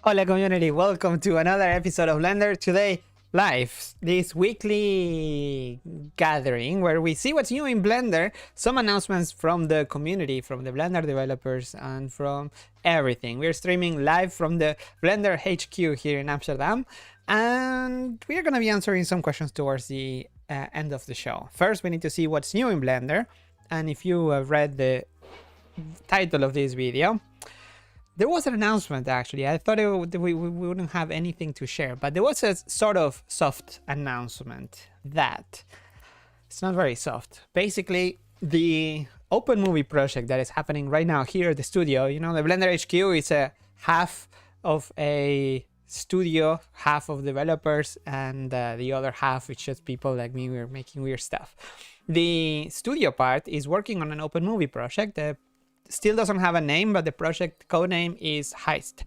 Hola community, welcome to another episode of BlenderToday Live, this weekly gathering where we see what's new in Blender, some announcements from the community, from the Blender developers, and from everything. We're streaming live from the Blender HQ here in Amsterdam, and we're going to be answering some questions towards the end of the show. First, we need to see what's new in Blender, and if you have read the title of this video, there was an announcement actually. I thought we wouldn't have anything to share, but there was a sort of soft announcement that it's not very soft. Basically, the open movie project that is happening right now here at the studio, you know, the Blender HQ is a half of a studio, half of developers, and the other half is just people like me. We're making weird stuff. The studio part is working on an open movie project. Still doesn't have a name, but the project codename is Heist.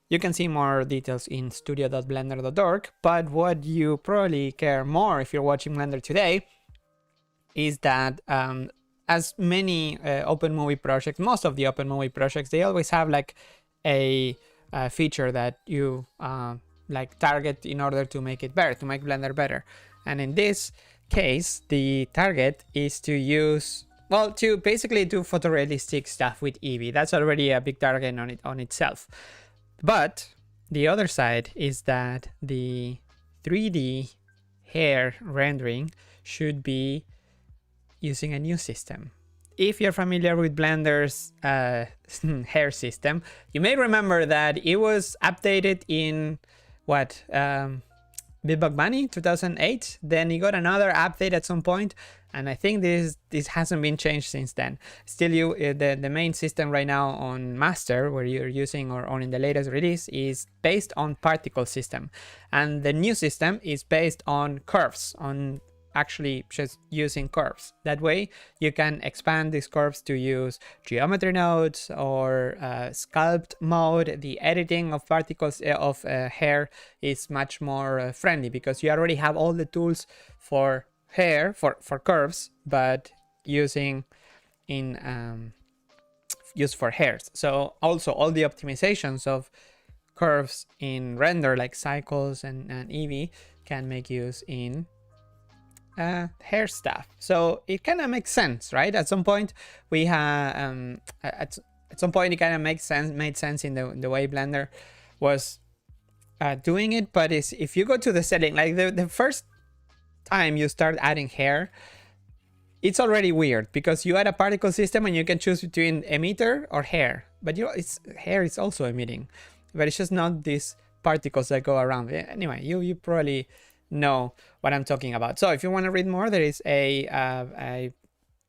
You can see more details in studio.blender.org, but what you probably care more if you're watching Blender today is that as many open movie projects, most of the open movie projects, they always have like a feature that you like target in order to make it better, to make Blender better. And in this case, the target is to use, well, to basically do photorealistic stuff with Eevee. That's already a big target on itself. But the other side is that the 3D hair rendering should be using a new system. If you're familiar with Blender's hair system, you may remember that it was updated in what, Big Bug Bunny 2008. Then you got another update at some point, and I think this hasn't been changed since then. Still, the main system right now on Master, where you're using, or on in the latest release, is based on particle system, and the new system is based on curves, on actually just using curves. That way you can expand these curves to use geometry nodes or sculpt mode. The editing of particles of hair is much more friendly because you already have all the tools for hair, for curves, but using in used for hairs. So also all the optimizations of curves in render, like cycles and Eevee, can make use in hair stuff. So it kind of makes sense, right? At some point we have at some point it kind of made sense in the way Blender was doing it. But if you go to the setting, like the first time you start adding hair, it's already weird because you add a particle system and you can choose between emitter or hair, but you know, hair is also emitting, but it's just not these particles that go around. Anyway, you probably know what I'm talking about. So if you want to read more, there is a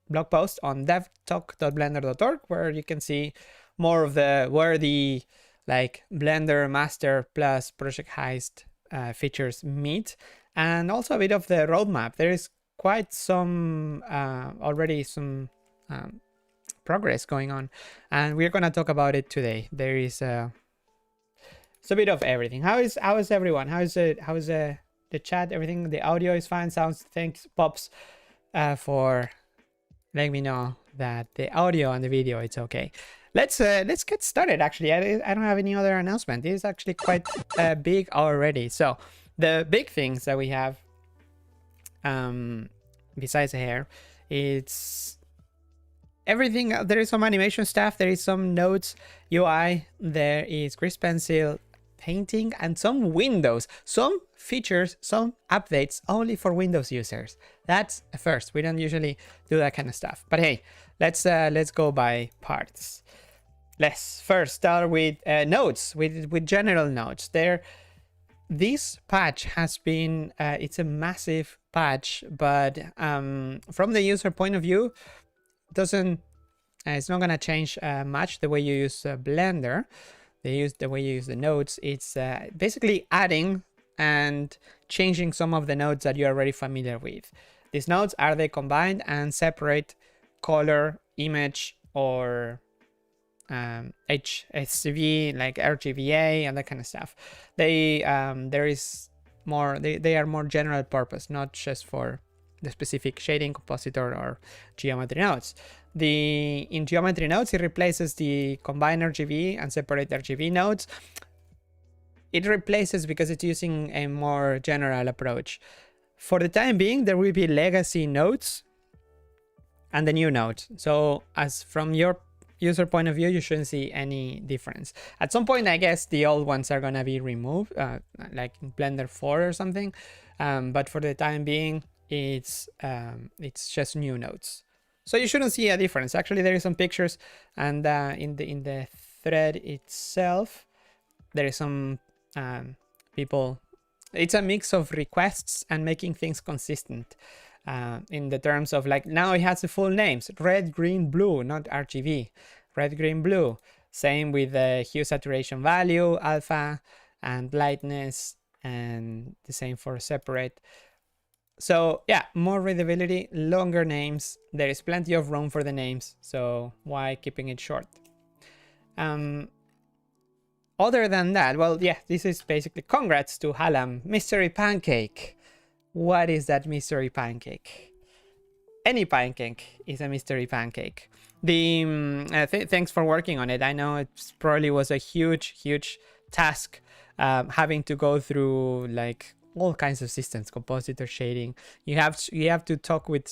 blog post on devtalk.blender.org where you can see more of where the like Blender Master plus Project Heist features meet, and also a bit of the roadmap. There is quite some already some progress going on, and we're gonna talk about it today. There is it's a bit of everything. How is everyone? How is the chat? Everything, the audio is fine, sounds. Thanks Pops for letting me know that the audio and the video, it's okay. Let's get started. Actually, I don't have any other announcement. This is actually quite big already. So the big things that we have besides the hair, it's everything. There is some animation stuff, there is some nodes UI, there is Grease Pencil painting, and some Windows, some features, some updates only for Windows users. That's a first. We don't usually do that kind of stuff, but hey, let's go by parts. Let's first start with nodes, with general nodes. This patch has been it's a massive patch, but from the user point of view, it's not gonna change much the way you use Blender. The way you use the nodes. It's basically adding and changing some of the nodes that you're already familiar with. These nodes are they combined and separate color, image, or HSV, like RGBA and that kind of stuff. They there is more. They are more general purpose, not just for the specific shading, compositor, or geometry nodes. In geometry nodes, it replaces the combine RGB and separate RGB nodes. it replaces because it's using a more general approach. For the time being, there will be legacy nodes and the new node. So as from your user point of view, you shouldn't see any difference. At some point, I guess the old ones are gonna be removed, like in Blender 4 or something. But for the time being, it's just new nodes. So you shouldn't see a difference. Actually, there is some pictures, and in the thread itself, there is some people. It's a mix of requests and making things consistent. In the terms of like, now it has the full names, red, green, blue, not RGB, red, green, blue. Same with the hue saturation value, alpha, and lightness, and the same for separate. So yeah, more readability, longer names. There is plenty of room for the names, so why keeping it short? Other than that, well, yeah, this is basically congrats to Halam. Mystery pancake. What is that mystery pancake? Any pancake is a mystery pancake. Thanks for working on it. I know it probably was a huge task, having to go through like all kinds of systems, compositor, shading. You have to talk with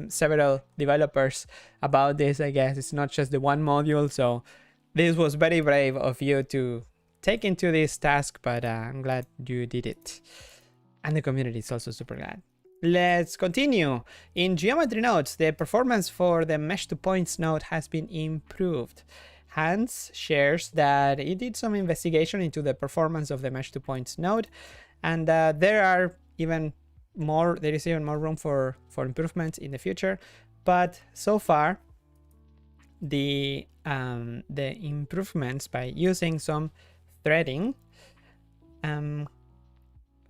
several developers about this. I guess it's not just the one module. So this was very brave of you to take into this task, but I'm glad you did it. And the community is also super glad. Let's continue. In geometry nodes, the performance for the mesh to points node has been improved. Hans shares that he did some investigation into the performance of the mesh to points node, and there is even more room for improvements in the future. But so far, the improvements by using some threading,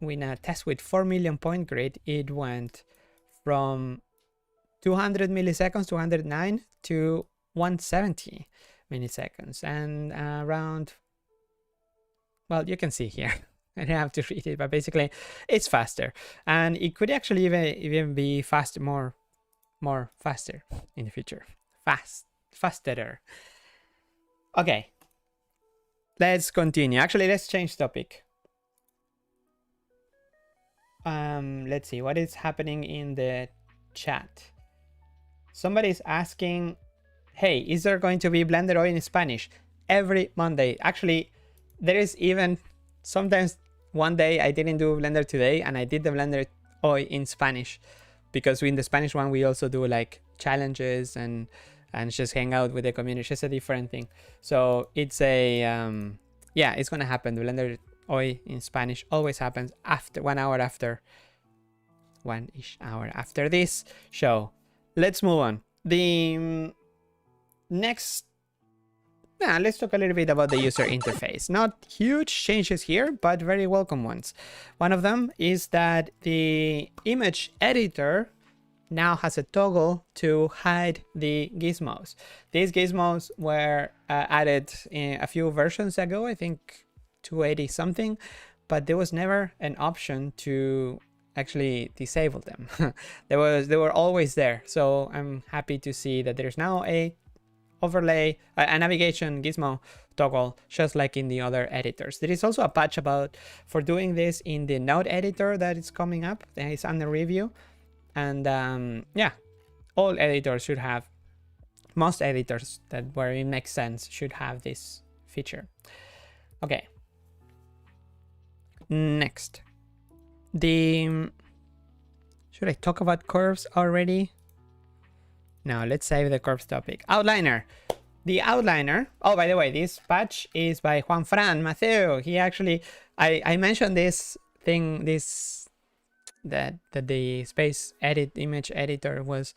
in a test with 4 million point grid, it went from 200 milliseconds, 209 to 170 milliseconds, and around, well, you can see here. I don't have to read it, but basically it's faster, and it could actually even be faster, more faster in the future. Faster. Okay, let's continue. Actually, let's change topic. Let's see what is happening in the chat. Somebody's asking, hey, is there going to be Blender Hoy in Spanish every Monday? Actually, there is even sometimes one day I didn't do Blender Today and I did the Blender Hoy in Spanish, because in the Spanish one we also do like challenges and just hang out with the community. It's just a different thing. So it's a yeah, it's gonna happen. The Blender Hoy in Spanish always happens after 1 hour after one-ish hour after this show. Let's move on. The next, let's talk a little bit about the user interface. Not huge changes here, but very welcome ones. One of them is that the image editor now has a toggle to hide the gizmos. These gizmos were added in a few versions ago, I think 280 something, but there was never an option to actually disable them. they were always there. So I'm happy to see that there's now a overlay, a navigation gizmo toggle, just like in the other editors. There is also a patch for doing this in the node editor that is coming up. That is under review. And yeah, all editors should have, most editors where it makes sense should have this feature. Okay. Next, should I talk about curves already? No, let's save the curves topic. Outliner. The outliner. Oh, by the way, this patch is by Juan Fran Mateo. He actually, I mentioned this thing, that the space image editor was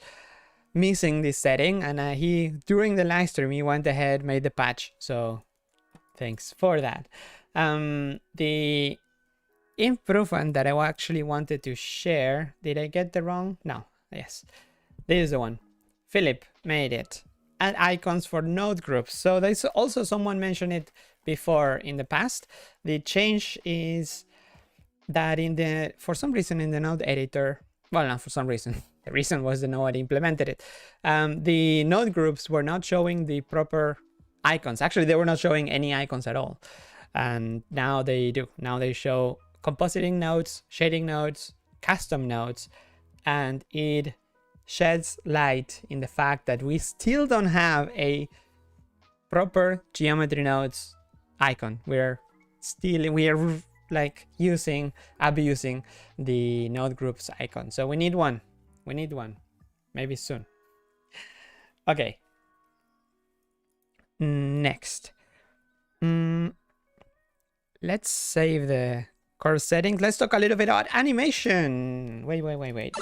missing this setting, and he, during the live stream, he went ahead, made the patch. So thanks for that. The improvement that I actually wanted to share, did I get the wrong? No, yes, this is the one. Philip made it. Add icons for node groups. So there's also someone mentioned it before in the past. The change is that for some reason in the node editor, well, not for some reason, the reason was the node implemented it. The node groups were not showing the proper icons. Actually, they were not showing any icons at all. And now they do. Now they show compositing nodes, shading nodes, custom nodes, and it sheds light in the fact that we still don't have a proper geometry nodes icon. We are like abusing the node groups icon. So we need one. Maybe soon. Okay. Next. Let's save the course settings. Let's talk a little bit about animation. Wait.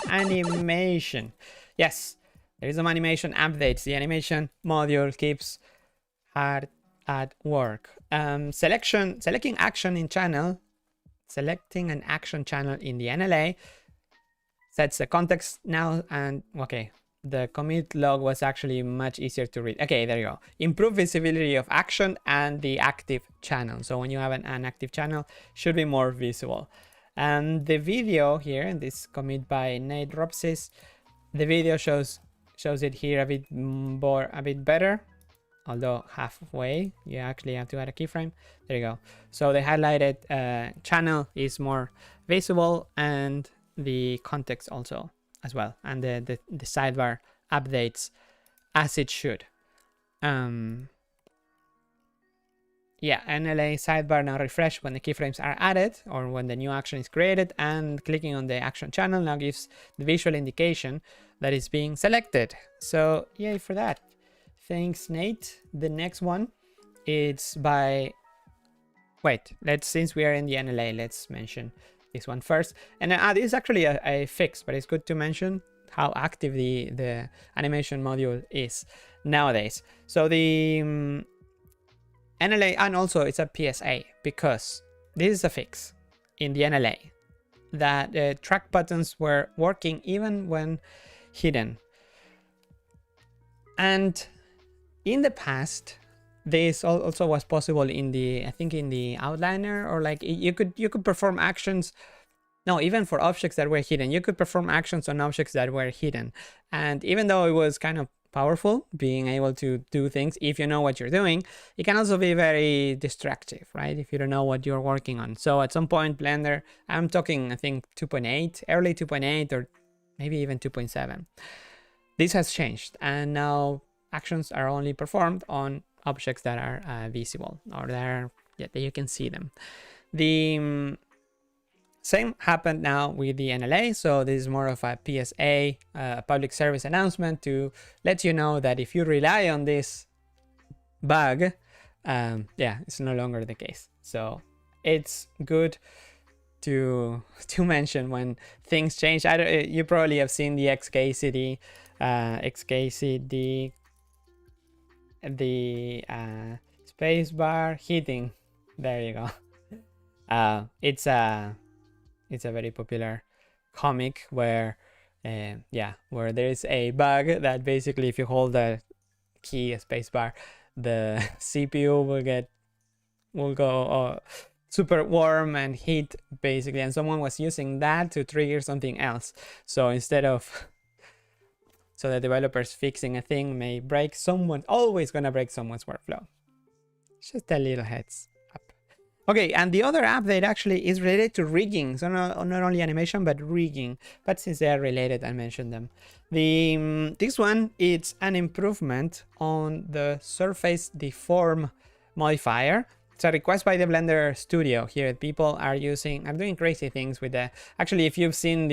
Animation. Yes, there is some animation updates. The animation module keeps hard at work. Selecting an action channel in the NLA sets the context now, and okay, the commit log was actually much easier to read. Okay, there you go. Improve visibility of action and the active channel. So when you have an active channel, should be more visible. And the video here in this commit by Nate Ropsis, the video shows it here a bit better, although halfway. You actually have to add a keyframe. There you go. So the highlighted channel is more visible, and the context also as well, and the sidebar updates as it should. Yeah, NLA sidebar now refresh when the keyframes are added or when the new action is created, and clicking on the action channel now gives the visual indication that is being selected. So yay for that. Thanks, Nate. The next one, it's by since we are in the NLA, let's mention this one first. And this is actually a fix, but it's good to mention how active the animation module is nowadays. So the NLA, and also it's a PSA, because this is a fix in the NLA that track buttons were working even when hidden. And in the past, this also was possible in the, I think in the outliner, or like you could perform actions. No, even for objects that were hidden, you could perform actions on objects that were hidden. And even though it was kind of powerful, being able to do things if you know what you're doing, it can also be very destructive, right? If you don't know what you're working on. So at some point, Blender, I'm talking, I think 2.8, early 2.8, or maybe even 2.7. This has changed, and now actions are only performed on objects that are visible, or that you can see them. The same happened now with the NLA. So this is more of a PSA, public service announcement, to let you know that if you rely on this bug, yeah, it's no longer the case. So it's good to mention when things change. You probably have seen the XKCD, the spacebar hitting. There you go. It's a very popular comic where where there is a bug that basically if you hold the key, a spacebar, the CPU will go super warm and heat basically, and someone was using that to trigger something else. So instead of, so the developers fixing a thing may break always gonna break someone's workflow. Just a little heads up. Okay, and the other update actually is related to rigging. So not only animation, but rigging. But since they are related, I mentioned them. This one, it's an improvement on the surface deform modifier. It's a request by the Blender Studio here. People are doing crazy things with the, actually, if you've seen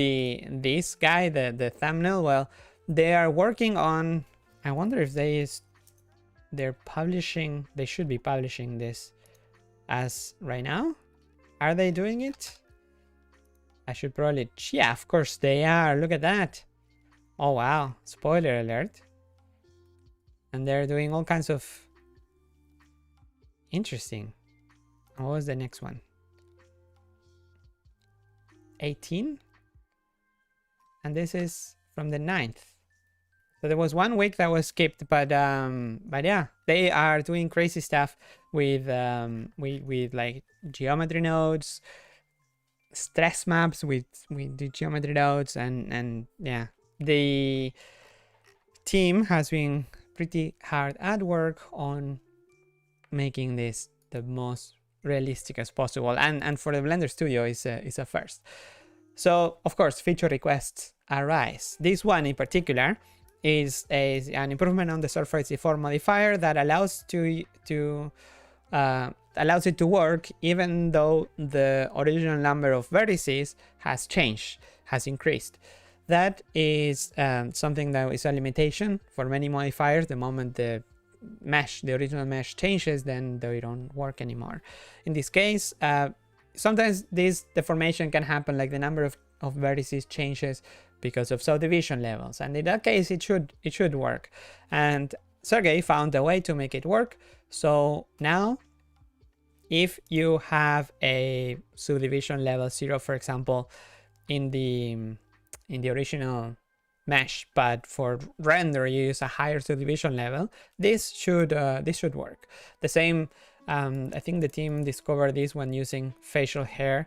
this guy, the thumbnail, well, they are working on, I wonder if they're publishing, they should be publishing this as right now. Are they doing it? I should probably, yeah, of course they are. Look at that. Oh wow, spoiler alert. And they're doing all kinds of interesting. What was the next one? 18? And this is from the 9th. So there was 1 week that was skipped, but yeah, they are doing crazy stuff with like geometry nodes, stress maps with the geometry nodes, and yeah, the team has been pretty hard at work on making this the most realistic as possible. And for the Blender Studio is a first. So of course feature requests arise. This one in particular is an improvement on the surface deform modifier that allows allows it to work even though the original number of vertices has changed, has increased. That is something that is a limitation for many modifiers. The moment the original mesh changes, then they don't work anymore. In this case, sometimes this deformation can happen, like the number of vertices changes because of subdivision levels, and in that case it should work. And Sergey found a way to make it work. So now if you have a subdivision level 0, for example, in the original mesh, but for render you use a higher subdivision level, this should work. The same, I think the team discovered this when using facial hair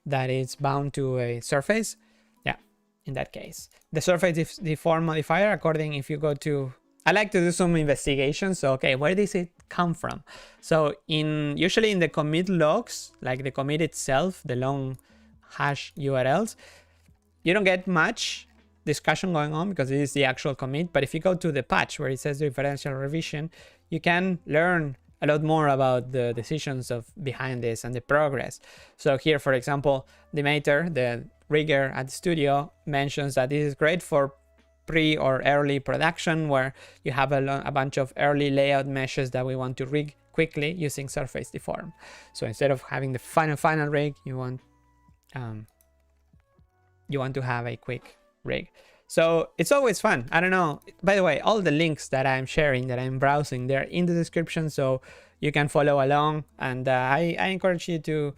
that is bound to a surface. Yeah, in that case, the surface deform modifier, according, if you go to, I like to do some investigation. So okay, where does it come from? So usually in the commit logs, like the commit itself, the long hash URLs, you don't get much discussion going on because it is the actual commit. But if you go to the patch where it says differential revision, you can learn a lot more about the decisions behind this and the progress. So here, for example, the Mater, the rigger at the studio, mentions that this is great for pre or early production, where you have a bunch of early layout meshes that we want to rig quickly using surface deform. So instead of having the final rig, you want to have a quick rig. So it's always fun. I don't know. By the way, all the links that I'm sharing, that I'm browsing, they're in the description, so you can follow along. And I encourage you to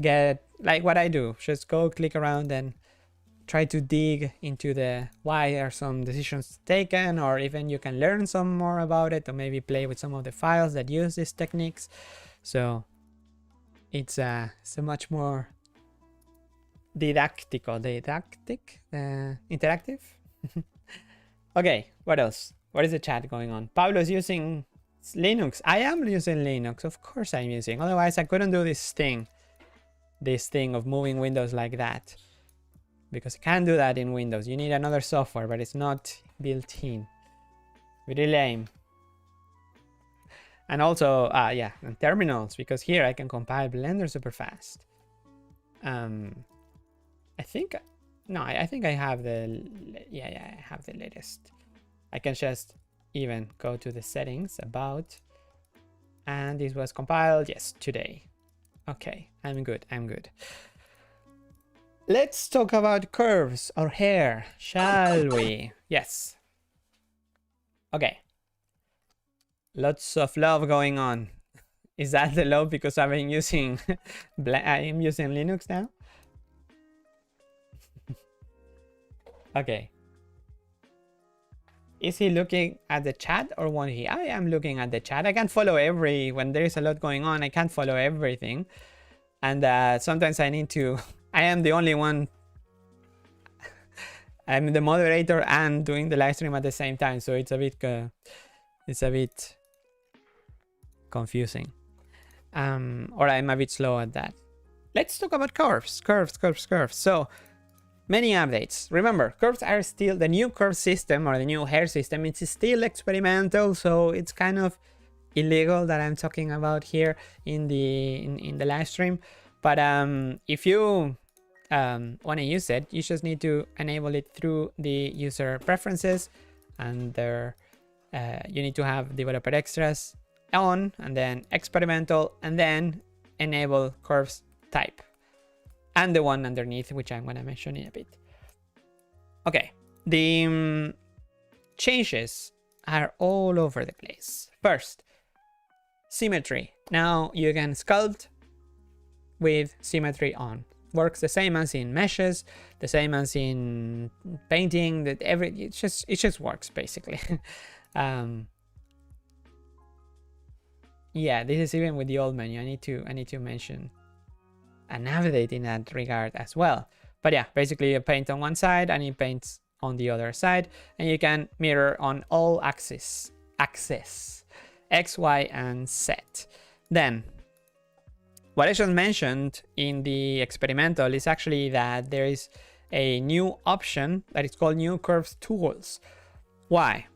get, like what I do, just go click around and try to dig into the why are some decisions taken, or even you can learn some more about it, or maybe play with some of the files that use these techniques. So it's a much more interactive. Okay, what else? What is the chat going on? Pablo is using Linux. I am using Linux, of course I'm using, otherwise I couldn't do this thing of moving windows like that, because I can't do that in Windows. You need another software, but it's not built in. Very lame. And also yeah, and terminals, because here I can compile Blender super fast. I think I have the, I have the latest. I can just even go to the settings, about, and this was compiled, yes, today. Okay, I'm good. Let's talk about curves or hair, shall we? Yes. Okay. Lots of love going on. Is that the love because I've been using I'm using Linux now? Okay. Is he looking at the chat or won't he? I am looking at the chat. I can't follow when there is a lot going on, I can't follow everything. And sometimes I need to, I am the only one. I'm the moderator and doing the live stream at the same time. So it's a bit confusing. Or I'm a bit slow at that. Let's talk about curves. So many updates. Remember, curves are still, the new curve system or the new hair system, it's still experimental, so it's kind of illegal that I'm talking about here in the live stream. But if you want to use it, you just need to enable it through the user preferences, and there you need to have developer extras on, and then experimental, and then enable curves type, and the one underneath, which I'm going to mention in a bit. Okay, the changes are all over the place. First, symmetry. Now you can sculpt with symmetry on. Works the same as in meshes, the same as in painting. It just works basically. Yeah, this is even with the old menu. I need to mention an update in that regard as well. But yeah, basically you paint on one side and it paints on the other side, and you can mirror on all axes, X, Y, and Z. Then What I just mentioned in the experimental is actually that there is a new option that is called new curves tools. Why?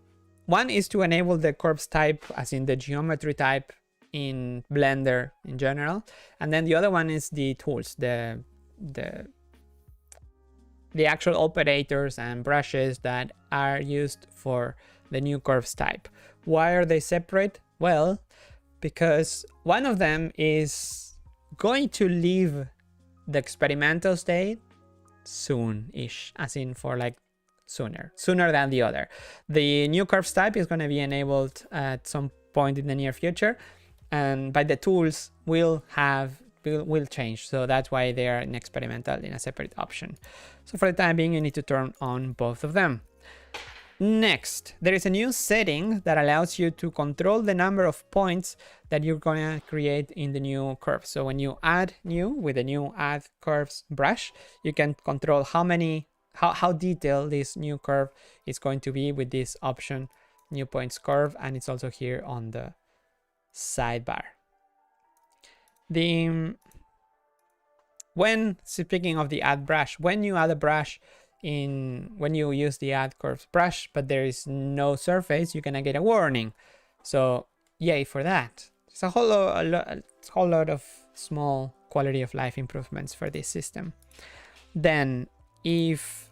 One is to enable the curves type, as in the geometry type in Blender in general, and then the other one is the tools, the actual operators and brushes that are used for the new curves type. Why are they separate? Well, because one of them is going to leave the experimental state soon-ish, as in for like sooner than the other. The new curves type is going to be enabled at some point in the near future, and by the tools will change. So that's why they are in experimental in a separate option. So for the time being, you need to turn on both of them. Next, there is a new setting that allows you to control the number of points that you're going to create in the new curve. So when you add new with the new add curves brush, you can control how detailed this new curve is going to be with this option, new points curve, and it's also here on the sidebar. When speaking of the add brush, when you add a brush when you use the add curves brush, but there is no surface, you're gonna get a warning. So yay for that. It's a whole lot of small quality of life improvements for this system. Then if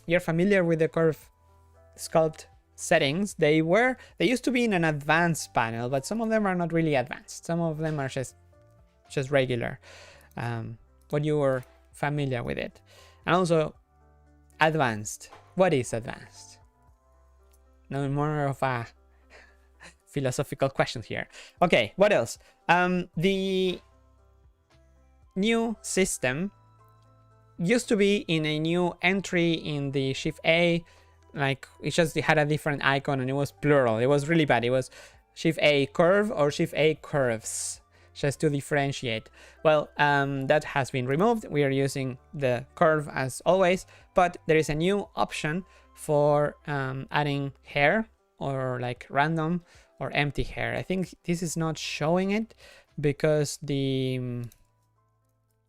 you're familiar with the curve sculpt settings, they used to be in an advanced panel, but some of them are not really advanced. Some of them are just regular, what you were familiar with it. And also advanced. What is advanced? No, more of a philosophical question here. Okay, what else? The new system used to be in a new entry in the Shift A, like it had a different icon and it was plural. It was really bad. It was Shift A curve or Shift A curves, just to differentiate. Well, that has been removed. We are using the curve as always, but there is a new option for adding hair or like random or empty hair. I think this is not showing it because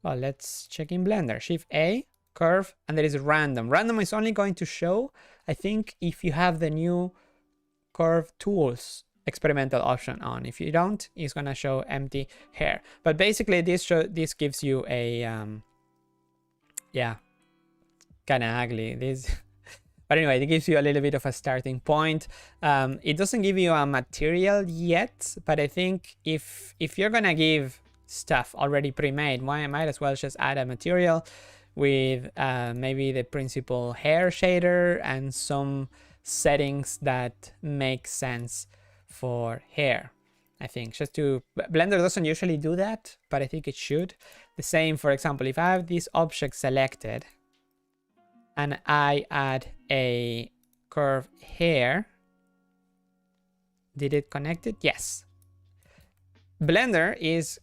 well, let's check in Blender. Shift A, curve, and there is random. Random is only going to show, I think, if you have the new curve tools experimental option on. If you don't, it's gonna show empty hair. But basically this gives you a yeah, kind of ugly this but anyway, it gives you a little bit of a starting point. It doesn't give you a material yet, but I think if you're gonna give stuff already pre-made, might as well just add a material with maybe the principal hair shader and some settings that make sense for hair. I think Blender doesn't usually do that, but I think it should. The same, for example, if I have this object selected and I add a curve hair, did it connect it? Yes. Blender is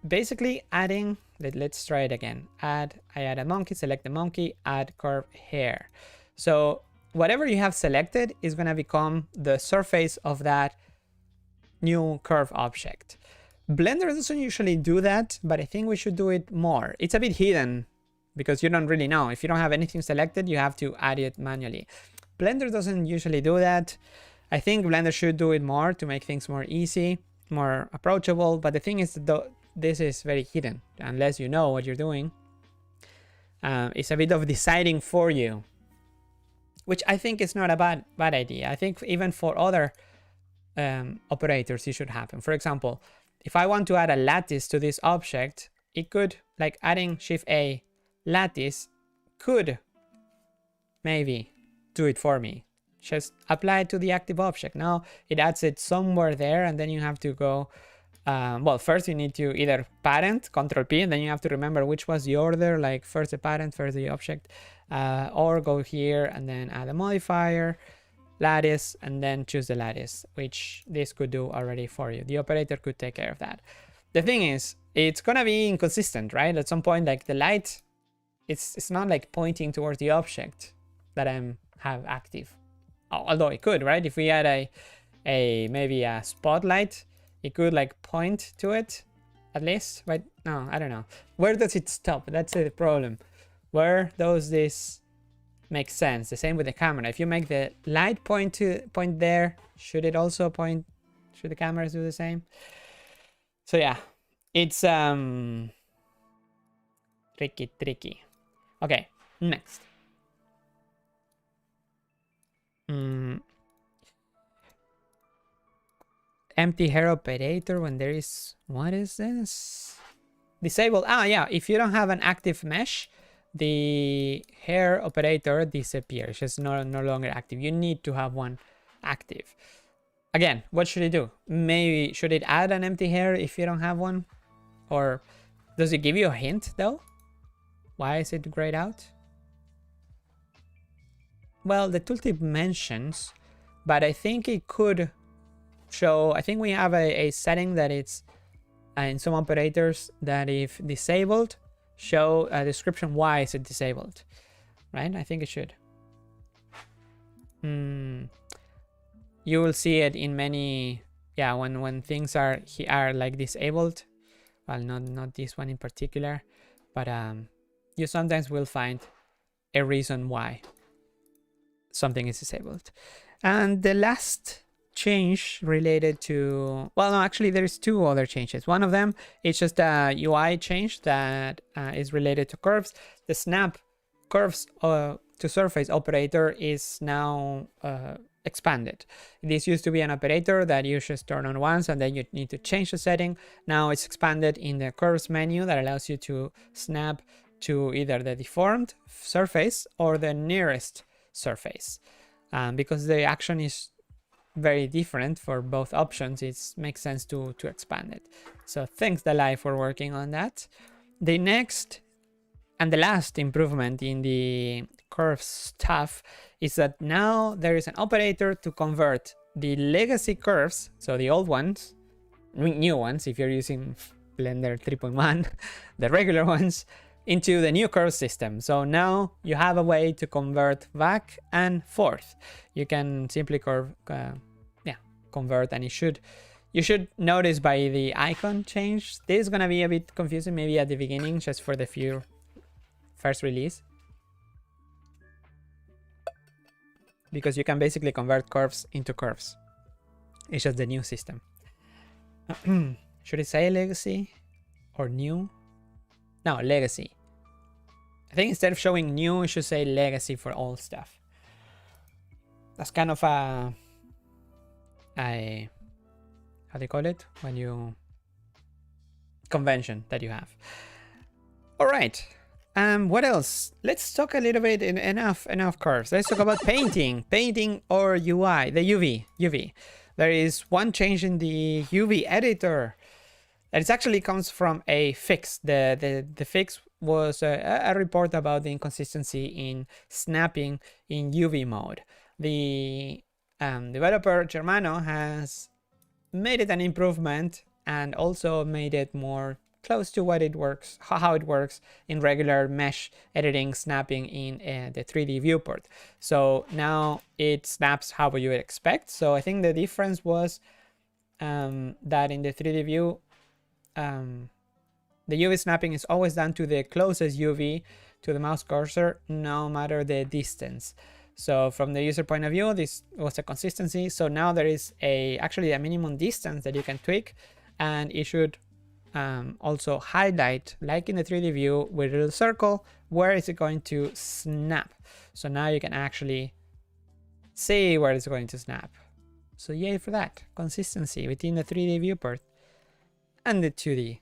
basically adding, let's try it again. I add a monkey, select the monkey, add curve hair. So whatever you have selected is going to become the surface of that new curve object. Blender doesn't usually do that, but I think we should do it more. It's a bit hidden because you don't really know. If you don't have anything selected, you have to add it manually. Blender doesn't usually do that. I think Blender should do it more to make things more easy, more approachable. But the thing is that this is very hidden unless you know what you're doing. It's a bit of deciding for you, which I think is not a bad idea. I think even for other operators, it should happen. For example, if I want to add a lattice to this object, it could, like adding Shift A lattice could maybe do it for me. Just apply it to the active object. Now it adds it somewhere there, and then you have to go, well, first you need to either parent, Control P, and then you have to remember which was the order, like first the parent, first the object, or go here and then add a modifier, lattice, and then choose the lattice, which this could do already for you. The operator could take care of that. The thing is, it's gonna be inconsistent, right? At some point, like the light, it's not like pointing towards the object that I have active. Although it could, right? If we add maybe a spotlight, it could like point to it at least. But no, I don't know. Where does it stop? That's the problem. Where does this make sense? The same with the camera. If you make the light point there, should it also point? Should the cameras do the same? So yeah, it's tricky. Okay, next. Empty hair operator when there is, what is this? Disabled. Ah, yeah, if you don't have an active mesh, the hair operator disappears. It's no longer active. You need to have one active. Again, what should it do? Maybe should it add an empty hair if you don't have one? Or does it give you a hint though? Why is it grayed out? Well, the tooltip mentions, but I think it could show, I think we have a setting that it's in some operators that if disabled, show a description why is it disabled, right? I think it should. You will see it in many, yeah, when things are like disabled. Well, not this one in particular, but you sometimes will find a reason why something is disabled. And the last change related to, well, no, actually there's two other changes. One of them is just a UI change that is related to curves. The snap curves to surface operator is now expanded. This used to be an operator that you just turn on once and then you need to change the setting. Now it's expanded in the curves menu that allows you to snap to either the deformed surface or the nearest surface. Because the action is very different for both options, it makes sense to expand it. So thanks the live for working on that. The next and the last improvement in the curve stuff is that now there is an operator to convert the legacy curves, so the old ones, new ones if you're using Blender 3.1, the regular ones, into the new curve system. So now you have a way to convert back and forth. You can simply convert, and you should notice by the icon change. This is gonna be a bit confusing maybe at the beginning, just for the first release, because you can basically convert curves into curves. It's just the new system. Should it say legacy or new? No, legacy. I think instead of showing new, it should say legacy for all stuff. That's kind of a how do you call it when you convention that you have. All right. What else? Let's talk a little bit. Enough curves. Let's talk about painting or UI. The UV. There is one change in the UV editor. It actually comes from a fix. The fix was a report about the inconsistency in snapping in UV mode. The developer Germano has made it an improvement and also made it more close to what it works, how it works in regular mesh editing, snapping in the 3D viewport. So now it snaps how you would expect. So I think the difference was that in the 3D view, the UV snapping is always done to the closest UV to the mouse cursor, no matter the distance. So from the user point of view, this was a consistency. So now there is actually a minimum distance that you can tweak, and it should also highlight, like in the 3D view with a little circle, where is it going to snap. So now you can actually see where it's going to snap. So yay for that. Consistency between the 3D viewport and the 2D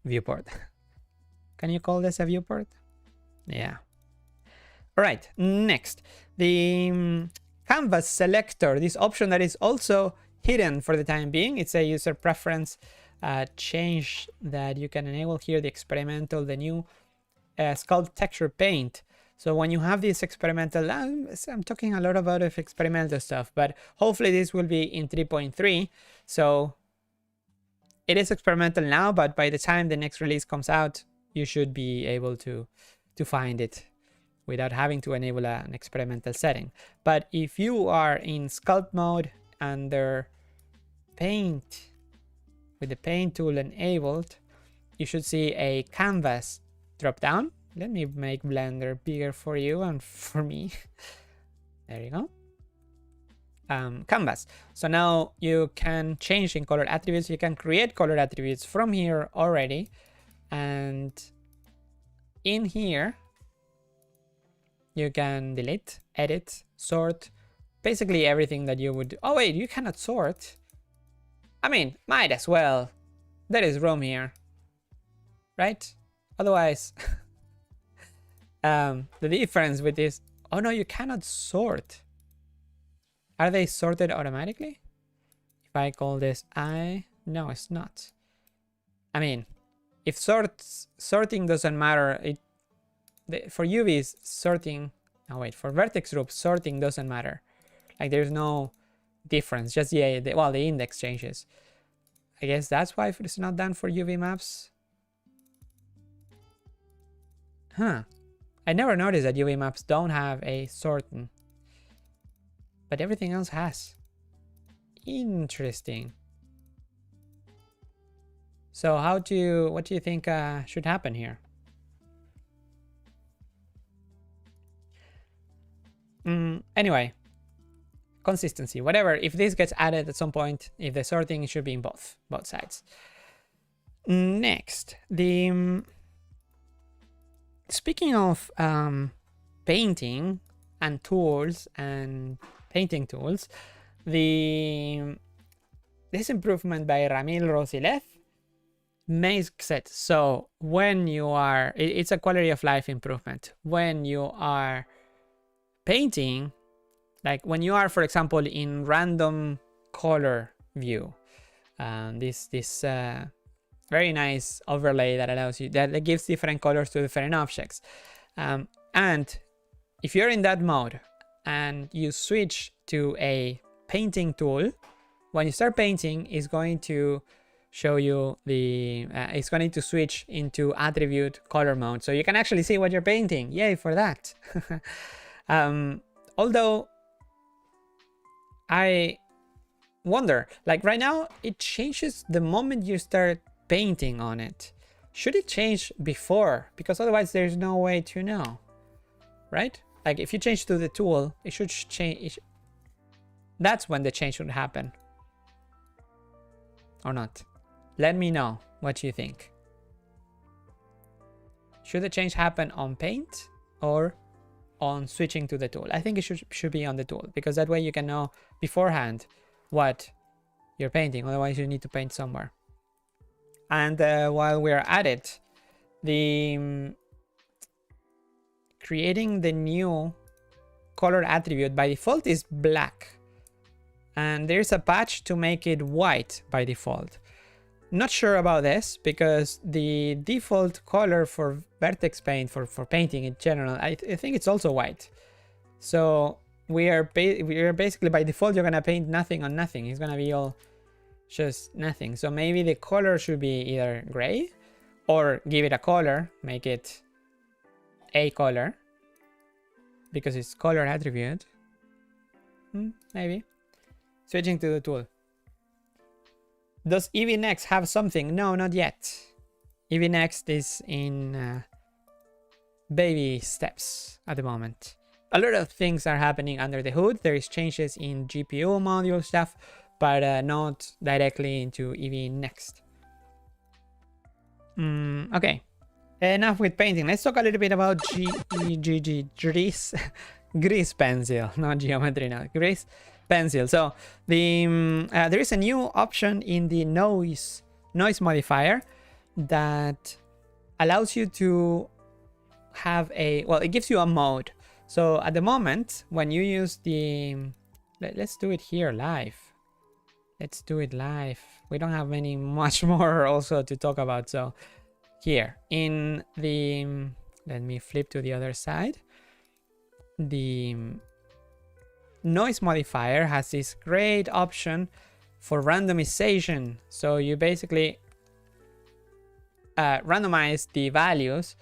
viewport. Can you call this a viewport? Yeah. All right, next. The canvas selector, this option that is also hidden for the time being. It's a user preference change that you can enable here, the experimental, the new sculpt texture paint. So when you have this experimental, I'm talking a lot about experimental stuff, but hopefully this will be in 3.3. So it is experimental now, but by the time the next release comes out, you should be able to find it without having to enable an experimental setting. But if you are in sculpt mode under paint, with the paint tool enabled, you should see a canvas drop down. Let me make Blender bigger for you and for me. There you go. Canvas. So now you can change in color attributes. You can create color attributes from here already. And in here, you can delete, edit, sort, basically everything that you would. Oh wait, you cannot sort. I mean, might as well. There is room here, right? Otherwise, the difference with this. Oh no, you cannot sort. Are they sorted automatically? If I call this I, no, it's not. I mean, if sorting doesn't matter, for UVs sorting. Oh wait, for vertex groups sorting doesn't matter. Like there's no difference. Just the index changes. I guess that's why it's not done for UV maps. Huh. I never noticed that UV maps don't have a sorting, but everything else has. Interesting. So what do you think should happen here? Anyway, consistency, whatever. If this gets added at some point, if the sorting should be in both sides. Next, speaking of painting and tools and painting tools, this improvement by Ramil Rosilev makes it so when you are, it's a quality of life improvement. When you are painting, like when you are, for example, in random color view, this very nice overlay that allows you, that gives different colors to different objects. And if you're in that mode and you switch to a painting tool, when you start painting, it's going to show you it's going to switch into attribute color mode. So you can actually see what you're painting. Yay for that. Although I wonder, like right now, it changes the moment you start painting on it. Should it change before? Because otherwise there's no way to know, right? Like if you change to the tool, it should change. That's when the change should happen. Or not. Let me know what you think. Should the change happen on paint or on switching to the tool? I think it should be on the tool, because that way you can know beforehand what you're painting. Otherwise you need to paint somewhere. And while we're at it, creating the new color attribute by default is black, and there's a patch to make it white by default. Not sure about this, because the default color for Vertex Paint, for painting in general, I think it's also white. So we are basically by default, you're gonna paint nothing on nothing. It's gonna be all just nothing. So maybe the color should be either gray, or give it a color, make it a color, because it's color attribute. Maybe. Switching to the tool. Does Eevee Next have something? No, not yet. Eevee Next is in baby steps at the moment. A lot of things are happening under the hood. There is changes in GPU module stuff, but not directly into Eevee Next. Okay, enough with painting. Let's talk a little bit about grease pencil, not geometry, no, grease pencil. So there is a new option in the noise modifier that allows you to have it gives you a mode. So at the moment, when you use let's do it here live. Let's do it live. We don't have much more also to talk about. So here in let me flip to the other side. The noise modifier has this great option for randomization. So you basically randomize the values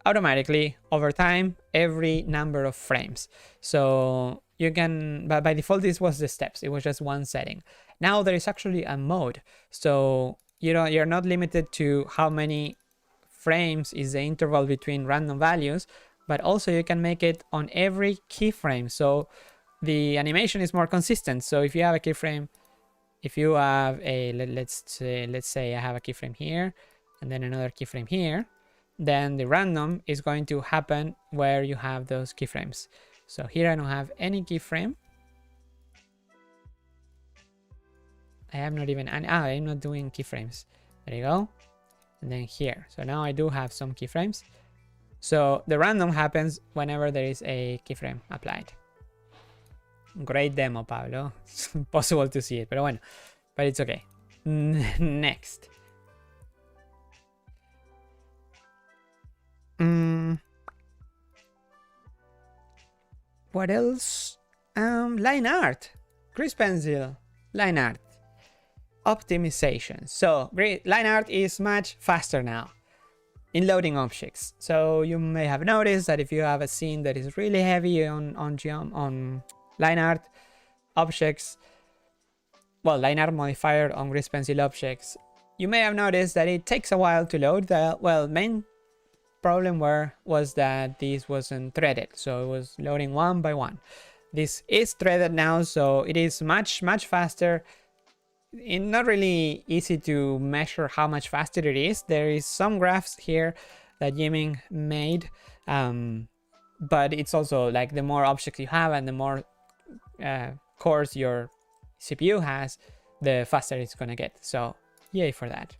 automatically over time, every number of frames. So you can, by default, this was the steps. It was just one setting. Now there is actually a mode, so you're not limited to how many frames is the interval between random values, but also you can make it on every keyframe, so the animation is more consistent. So if you have a keyframe, if you have a let's say I have a keyframe here and then another keyframe here, then the random is going to happen where you have those keyframes. So here I don't have any keyframe. I am not even, I'm not doing keyframes. There you go. And then here. So now I do have some keyframes. So the random happens whenever there is a keyframe applied. Great demo, Pablo. It's impossible to see it, pero bueno. But it's okay. Next. What else? Line art. Grease pencil. Line art. Optimization. So line art is much faster now in loading objects. So you may have noticed that if you have a scene that is really heavy on line art objects, well, line art modifier on grease pencil objects, you may have noticed that it takes a while to load. The main problem was that this wasn't threaded, so it was loading one by one. This is threaded now, so it is much faster. It's not really easy to measure how much faster it is. There is some graphs here that Yiming made, but it's also like the more objects you have and the more cores your CPU has, the faster it's gonna get. So yay for that.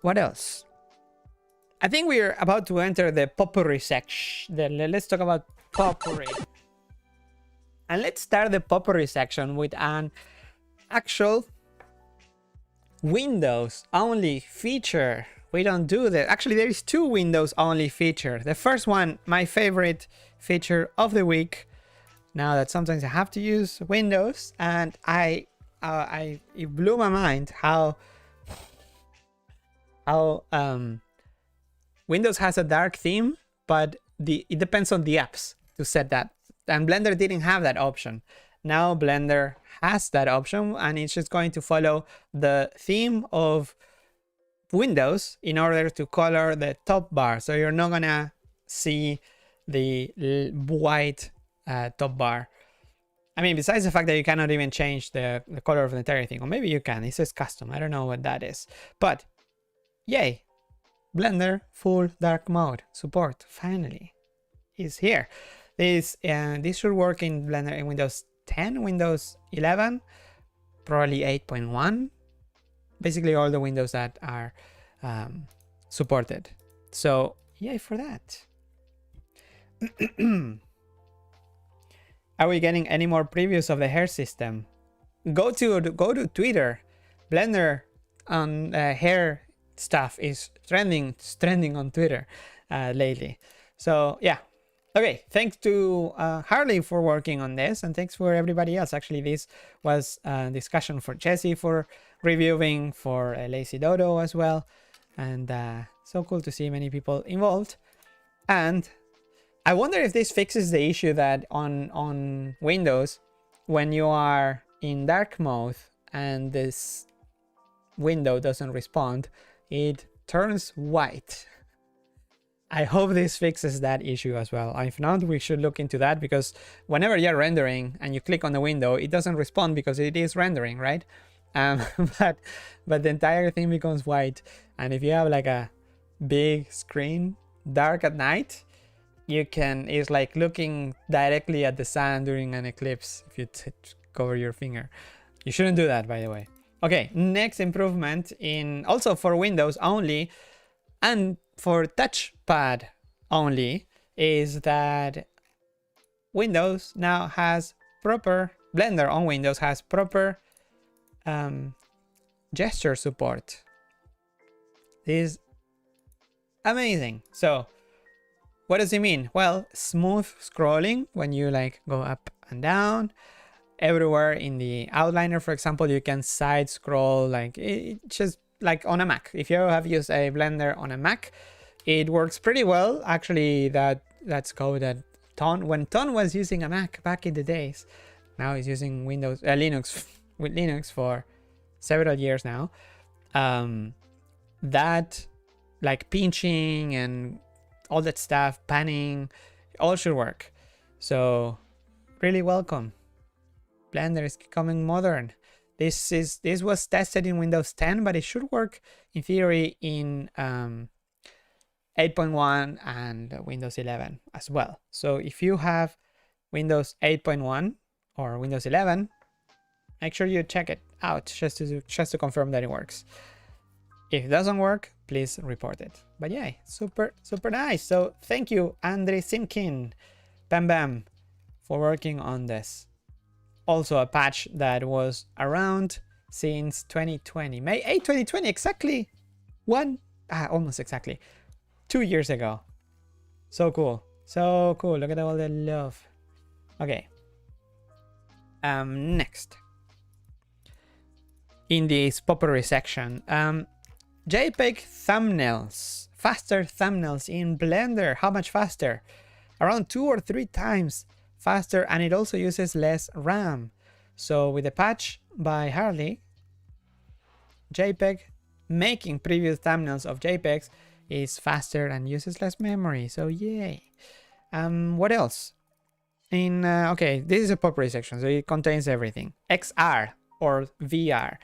What else? I think we're about to enter the potpourri section. Let's talk about potpourri. And let's start the potpourri section with an actual Windows only feature. We don't do that. Actually, there is two Windows only feature. The first one, my favorite feature of the week. Now that sometimes I have to use Windows, and it blew my mind how Windows has a dark theme, but it depends on the apps to set that. And Blender didn't have that option. Now Blender has that option, and it's just going to follow the theme of Windows in order to color the top bar. So you're not gonna see the white top bar. I mean, besides the fact that you cannot even change the color of the entire thing, or maybe you can. It says custom. I don't know what that is, but yay, Blender full dark mode support finally is here. This should work in Blender in Windows 10, Windows 11, probably 8.1. Basically all the Windows that are supported. So yay for that. Are we getting any more previews of the hair system? Go to Twitter. Blender on hair stuff is trending on Twitter lately. So yeah. Okay, thanks to Harley for working on this, and thanks for everybody else. Actually, this was a discussion for Jesse for reviewing, for Lazy Dodo as well, and so cool to see many people involved. And I wonder if this fixes the issue that on Windows, when you are in dark mode and this window doesn't respond, it turns white. I hope this fixes that issue as well. If not, we should look into that, because whenever you're rendering and you click on the window, it doesn't respond because it is rendering, right? But the entire thing becomes white. And if you have like a big screen, dark at night, it's like looking directly at the sun during an eclipse if you cover your finger. You shouldn't do that, by the way. Okay, next improvement also for Windows only and for touchpad only is that Windows now has Blender on Windows has proper gesture support. This is amazing. So what does it mean? Well, smooth scrolling when you like go up and down. Everywhere in the outliner, for example, you can side scroll, like just like on a Mac. If you have used a Blender on a Mac, it works pretty well. Actually, that's code that when Ton was using a Mac back in the days, now is using Windows Linux with Linux for several years now. That like pinching and all that stuff, panning, all should work. So really welcome. Blender is becoming modern. This was tested in Windows 10, but it should work in theory in 8.1 and Windows 11 as well. So if you have Windows 8.1 or Windows 11, make sure you check it out just to confirm that it works. If it doesn't work, please report it. But yeah, super nice. So thank you, Andre Simkin, Bam Bam, for working on this. Also a patch that was around since 2020, May 8, 2020, exactly almost exactly 2 years ago. So cool. So cool. Look at all the love. Okay. Next. In this potpourri section, JPEG thumbnails, faster thumbnails in Blender. How much faster? Around 2 or 3 times faster, and it also uses less RAM. So with the patch by Harley, JPEG making previous thumbnails of JPEGs is faster and uses less memory. So yay. What else? Okay, this is a potpourri section, so it contains everything. XR or VR.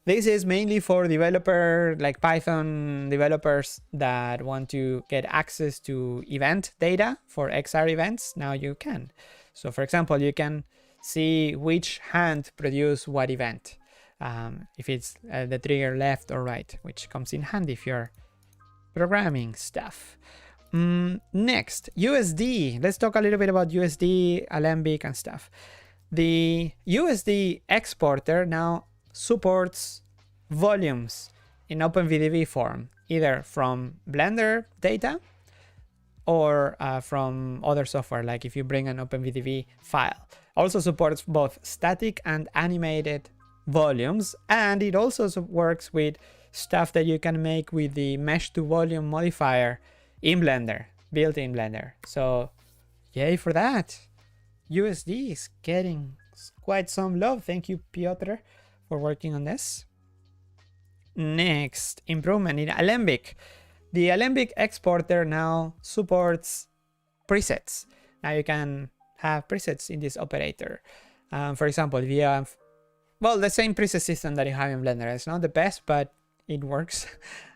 This is mainly for like Python developers that want to get access to event data for XR events. Now you can. So for example, you can see which hand produced what event. If it's the trigger left or right, which comes in handy if you're programming stuff. Next, USD. Let's talk a little bit about USD, Alembic and stuff. The USD exporter now supports volumes in OpenVDB form, either from Blender data or from other software, like if you bring an OpenVDB file. Also supports both static and animated volumes, and it also works with stuff that you can make with the mesh to volume modifier in Blender, built in Blender. So yay for that. USD is getting quite some love. Thank you, Piotr, for working on this. Next, improvement in Alembic. The Alembic exporter now supports presets. Now you can have presets in this operator. For example, if you have, well, the same preset system that you have in Blender. It's not the best, but it works.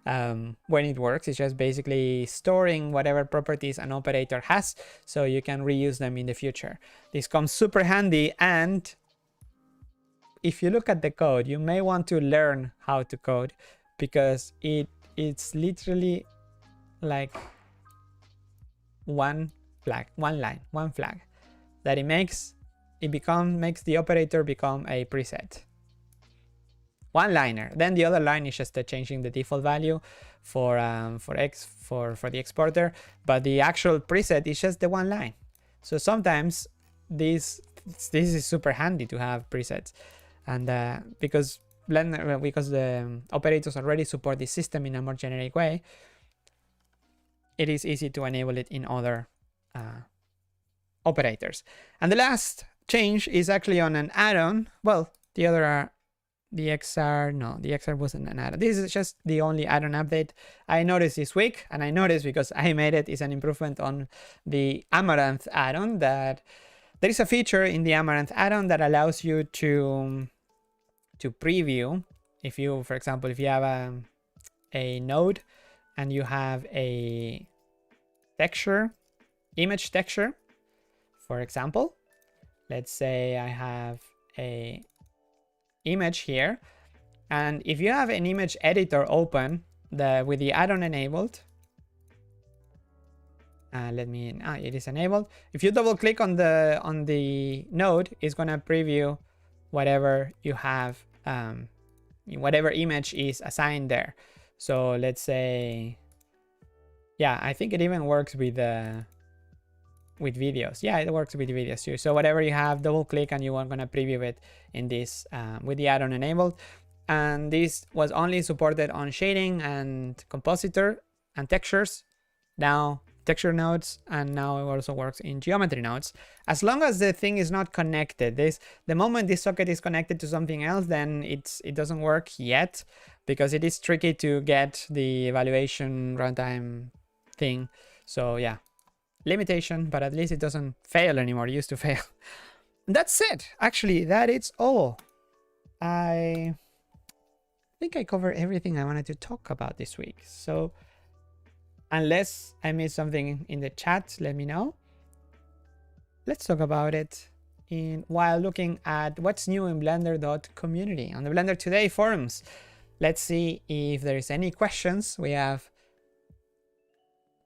When it works, it's just basically storing whatever properties an operator has, so you can reuse them in the future. This comes super handy, and if you look at the code, you may want to learn how to code, because it's literally like one flag that it makes the operator become a preset. One liner. Then the other line is just changing the default value for the exporter, but the actual preset is just the one line. So sometimes this is super handy to have presets, and because the operators already support the system in a more generic way, it is easy to enable it in other operators. And the last change is actually on an add-on. Well, the other the XR wasn't an add-on. This is just the only add-on update I noticed this week, and I noticed because I made it, is an improvement on the Amaranth add-on. That there is a feature in the Amaranth add-on that allows you to preview. If you, for example, if you have a node and you have a texture, image texture, for example, let's say I have a image here, and if you have an image editor open with the add-on enabled, it is enabled. If you double click on the node, it's gonna preview whatever you have, whatever image is assigned there. So let's say, yeah, I think it even works with videos. Yeah, it works with videos too. So whatever you have, double click and you are going to preview it in this with the add-on enabled. And this was only supported on shading and compositor and textures. Now texture nodes, and now it also works in geometry nodes. As long as the thing is not connected, the moment this socket is connected to something else, then it doesn't work yet, because it is tricky to get the evaluation runtime thing. So yeah, limitation, but at least it doesn't fail anymore. It used to fail. That's it. Actually, that is all. I think I covered everything I wanted to talk about this week. So unless I missed something in the chat, let me know. Let's talk about it while looking at what's new in Blender.community on the BlenderToday forums. Let's see if there is any questions. We have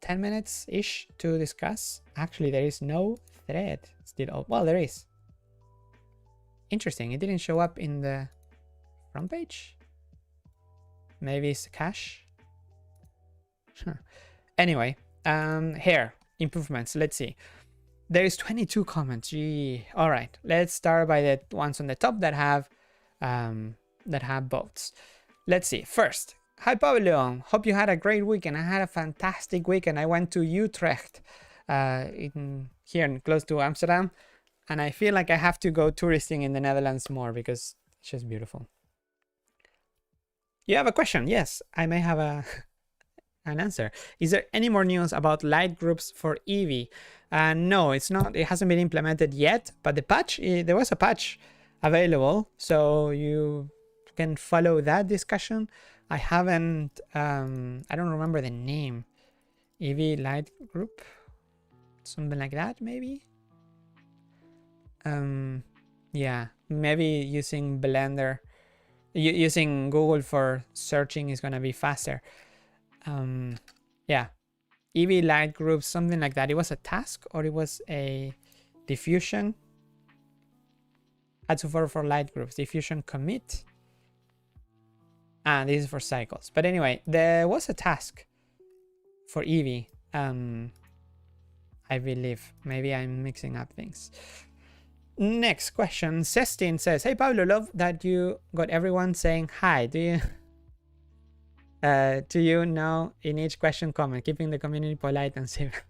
10 minutes-ish to discuss. Actually, there is no thread still. Oh, well, there is. Interesting. It didn't show up in the front page. Maybe it's cache. Anyway, here, improvements. Let's see. There is 22 comments. Gee. All right. Let's start by the ones on the top that have votes. Let's see. First, hi Pablo. Hope you had a great weekend. I had a fantastic weekend. I went to Utrecht, here close to Amsterdam, and I feel like I have to go touristing in the Netherlands more because it's just beautiful. You have a question? Yes, I may have an answer. Is there any more news about light groups for Eevee? No, it's not. It hasn't been implemented yet, but the patch, there was a patch available, so you can follow that discussion. I haven't, I don't remember the name. Eevee light group, something like that, maybe. Yeah, maybe using Blender, using Google for searching is gonna be faster. Yeah, Eevee light groups, something like that. It was a task or it was a diffusion. Add support for light groups, diffusion commit. This is for cycles. But anyway, there was a task for Eevee. I believe. Maybe I'm mixing up things. Next question. Cestin says, hey Pablo, love that you got everyone saying hi. Do you know in each question comment, keeping the community polite and safe?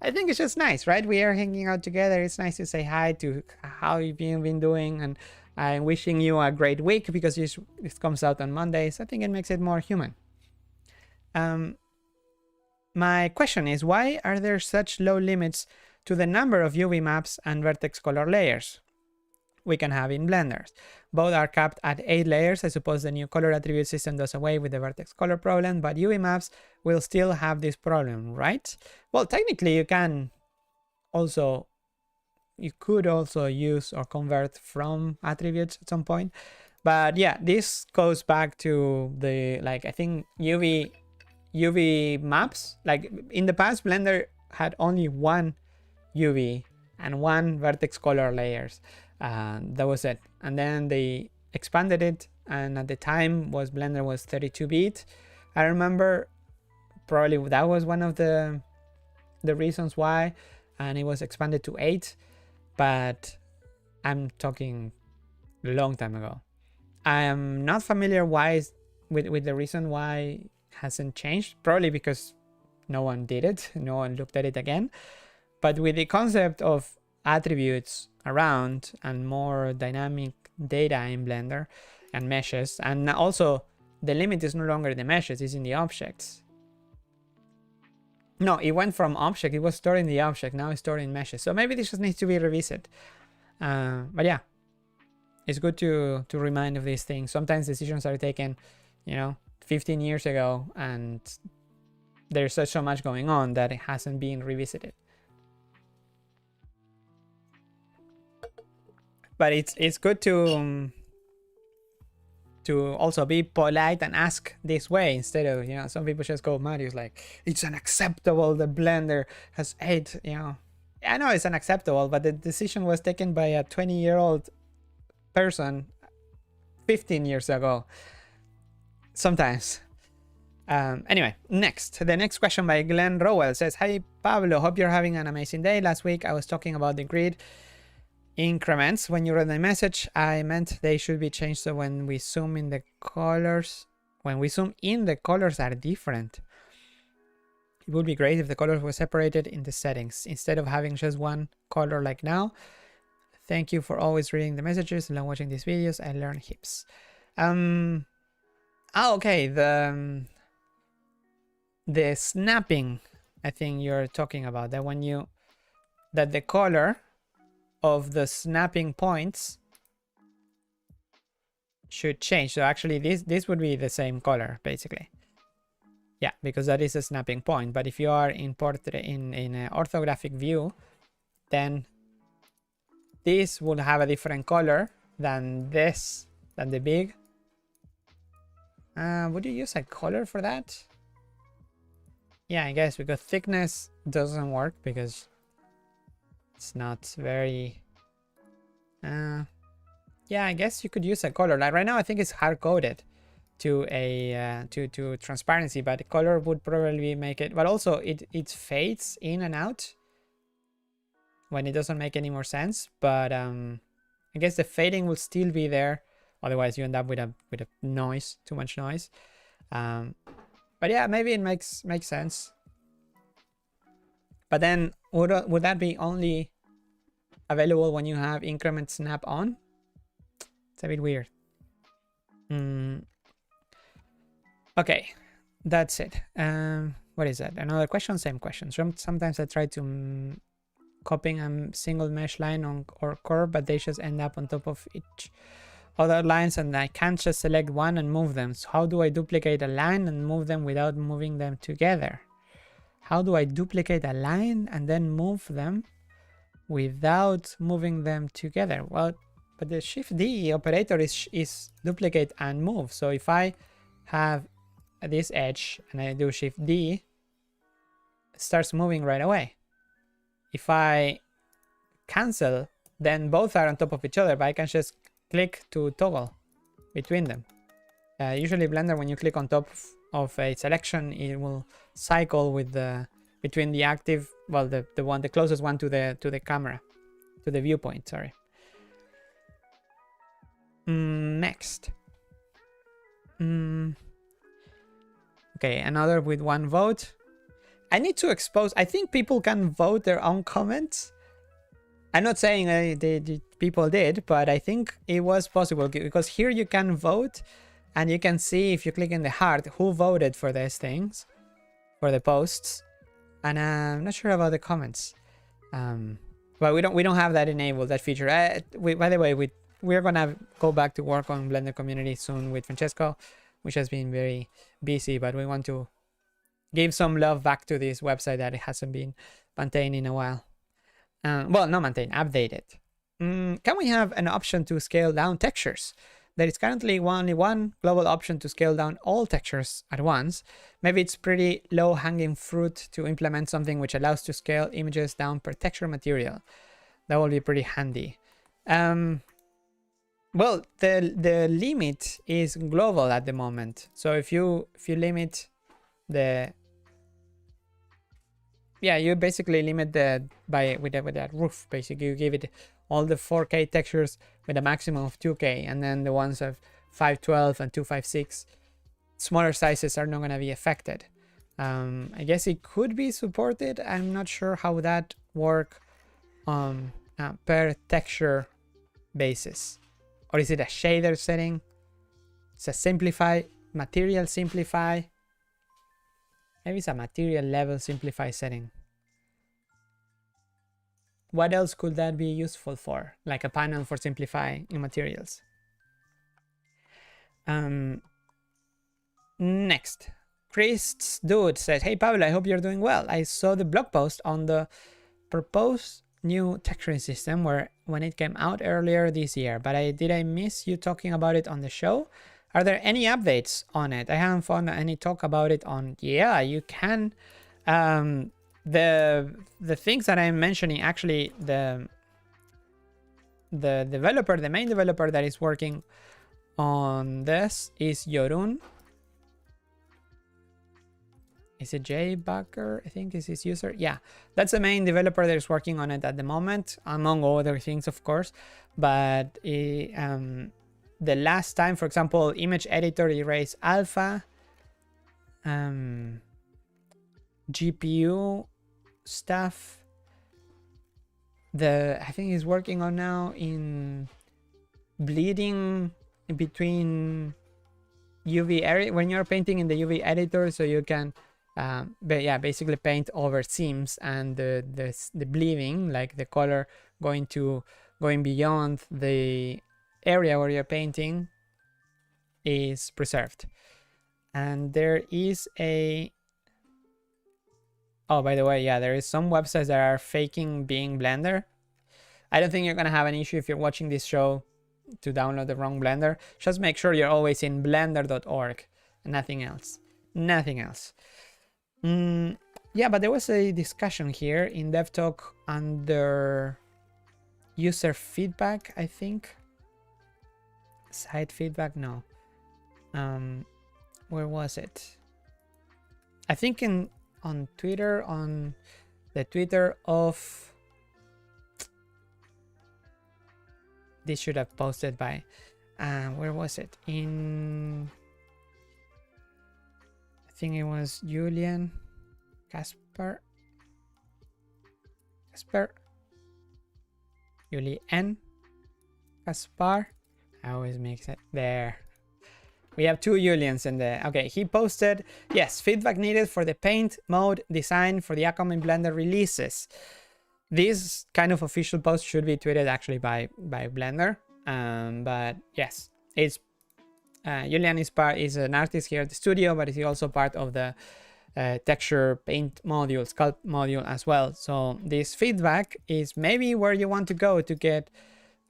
I think it's just nice, right? We are hanging out together. It's nice to say hi to how you've been doing, and I'm wishing you a great week because this comes out on Mondays. I think it makes it more human. My question is, why are there such low limits to the number of UV maps and vertex color layers we can have in Blender? Both are capped at 8 layers. I suppose the new color attribute system does away with the vertex color problem, but UV maps will still have this problem, right? Well, technically you can also, you could also use or convert from attributes at some point. But yeah, this goes back to the, like, I think UV maps. Like in the past, Blender had only one UV and one vertex color layers. That was it. And then they expanded it, and at the time Blender was 32-bit. I remember probably that was one of the reasons why, and it was expanded to 8. But I'm talking a long time ago. I am not familiar with the reason why it hasn't changed. Probably because no one did it, no one looked at it again. But with the concept of attributes around and more dynamic data in Blender and meshes, and also the limit is no longer the meshes, it's in the objects. No, it went from object, it was stored in the object, now it's stored in meshes. So maybe this just needs to be revisited. But yeah, it's good to remind of these things. Sometimes decisions are taken, 15 years ago, and there's so much going on that it hasn't been revisited. But it's good to also be polite and ask this way instead of, some people just go mad. It's like, it's unacceptable that Blender has 8, I know it's unacceptable, but the decision was taken by a 20-year-old person 15 years ago. Sometimes. Anyway, the next question by Glenn Rowell says, hi Pablo, hope you're having an amazing day. Last week I was talking about the grid increments. When you read the message, I meant they should be changed so when we zoom in the colors are different. It would be great if the colors were separated in the settings instead of having just one color like now. Thank you for always reading the messages and watching these videos. I learn heaps. Okay, the snapping, I think you're talking about that when you that the color of the snapping points should change. So actually this would be the same color basically. Yeah, because that is a snapping point. But if you are in portrait in an orthographic view, then this will have a different color than this, than the big. Would you use a color for that? Yeah, I guess, because thickness doesn't work because it's not very... yeah, I guess you could use a color. Like right now, I think it's hard-coded to a to transparency, but the color would probably make it... But also, it fades in and out when it doesn't make any more sense. But I guess the fading will still be there. Otherwise, you end up with a noise, too much noise. But yeah, maybe it makes sense. But then would that be only available when you have increment snap on? It's a bit weird. Okay, that's it. What is that? Another question, same question. Sometimes I try to copying a single mesh line or curve, but they just end up on top of each other lines and I can't just select one and move them. So how do I duplicate a line and move them without moving them together? How do I duplicate a line and then move them without moving them together? Well, but the Shift D operator is duplicate and move. So if I have this edge and I do Shift D, it starts moving right away. If I cancel, then both are on top of each other, but I can just click to toggle between them. Usually Blender, when you click on top of a selection, it will cycle with the between the active, well, the closest one to the camera, to the viewpoint, sorry. Next. Okay, another with one vote. I need to expose, I think people can vote their own comments. I'm not saying people did, but I think it was possible because here you can vote and you can see if you click in the heart who voted for these things, for the posts. And I'm not sure about the comments. But we don't have that enabled, that feature. By the way, we're gonna go back to work on Blender community soon with Francesco, which has been very busy, but we want to give some love back to this website that it hasn't been maintained in a while. Well, not maintained, updated. Can we have an option to scale down textures? There is currently only one global option to scale down all textures at once. Maybe it's pretty low-hanging fruit to implement something which allows to scale images down per texture material. That will be pretty handy. Well, the limit is global at the moment. So if you limit the... Yeah, you basically limit with that roof. Basically, you give it all the 4K textures with a maximum of 2K, and then the ones of 512 and 256, smaller sizes are not going to be affected. I guess it could be supported. I'm not sure how that work on per texture basis, or is it a shader setting? It's a simplify, material simplify. Maybe it's a material level simplify setting. What else could that be useful for? Like a panel for simplifying materials. Next, Chris Dude says, "Hey Pablo, I hope you're doing well. I saw the blog post on the proposed new texturing system when it came out earlier this year, but did I miss you talking about it on the show? Are there any updates on it? I haven't found any talk about it on..." Yeah, you can. The things that I'm mentioning, actually, the developer, the main developer that is working on this is Jorun. Is it Jay Baker? I think is his user. Yeah, that's the main developer that is working on it at the moment, among other things, of course. But the last time, for example, image editor erase alpha. GPU stuff. I think he's working on now in bleeding in between UV area when you're painting in the UV editor, so you can but yeah, basically paint over seams, and the bleeding, like the color going beyond the area where you're painting, is preserved. And there is a oh, by the way, yeah, there is some websites that are faking being Blender. I don't think you're gonna have an issue if you're watching this show to download the wrong Blender. Just make sure you're always in Blender.org and nothing else. Nothing else. Yeah, but there was a discussion here in Dev Talk under user feedback, I think. Site feedback, no. Where was it? I think on Twitter, on the Twitter of... This should have posted by... where was it? In... I think it was Julian Casper. Julien Caspar. I always mix it there. We have two Julians in there. Okay, he posted, yes, feedback needed for the paint mode design for the upcoming Blender releases. This kind of official post should be tweeted actually by Blender. But yes, it's Julian is an artist here at the studio, but he's also part of the texture paint module, sculpt module as well. So this feedback is maybe where you want to go to get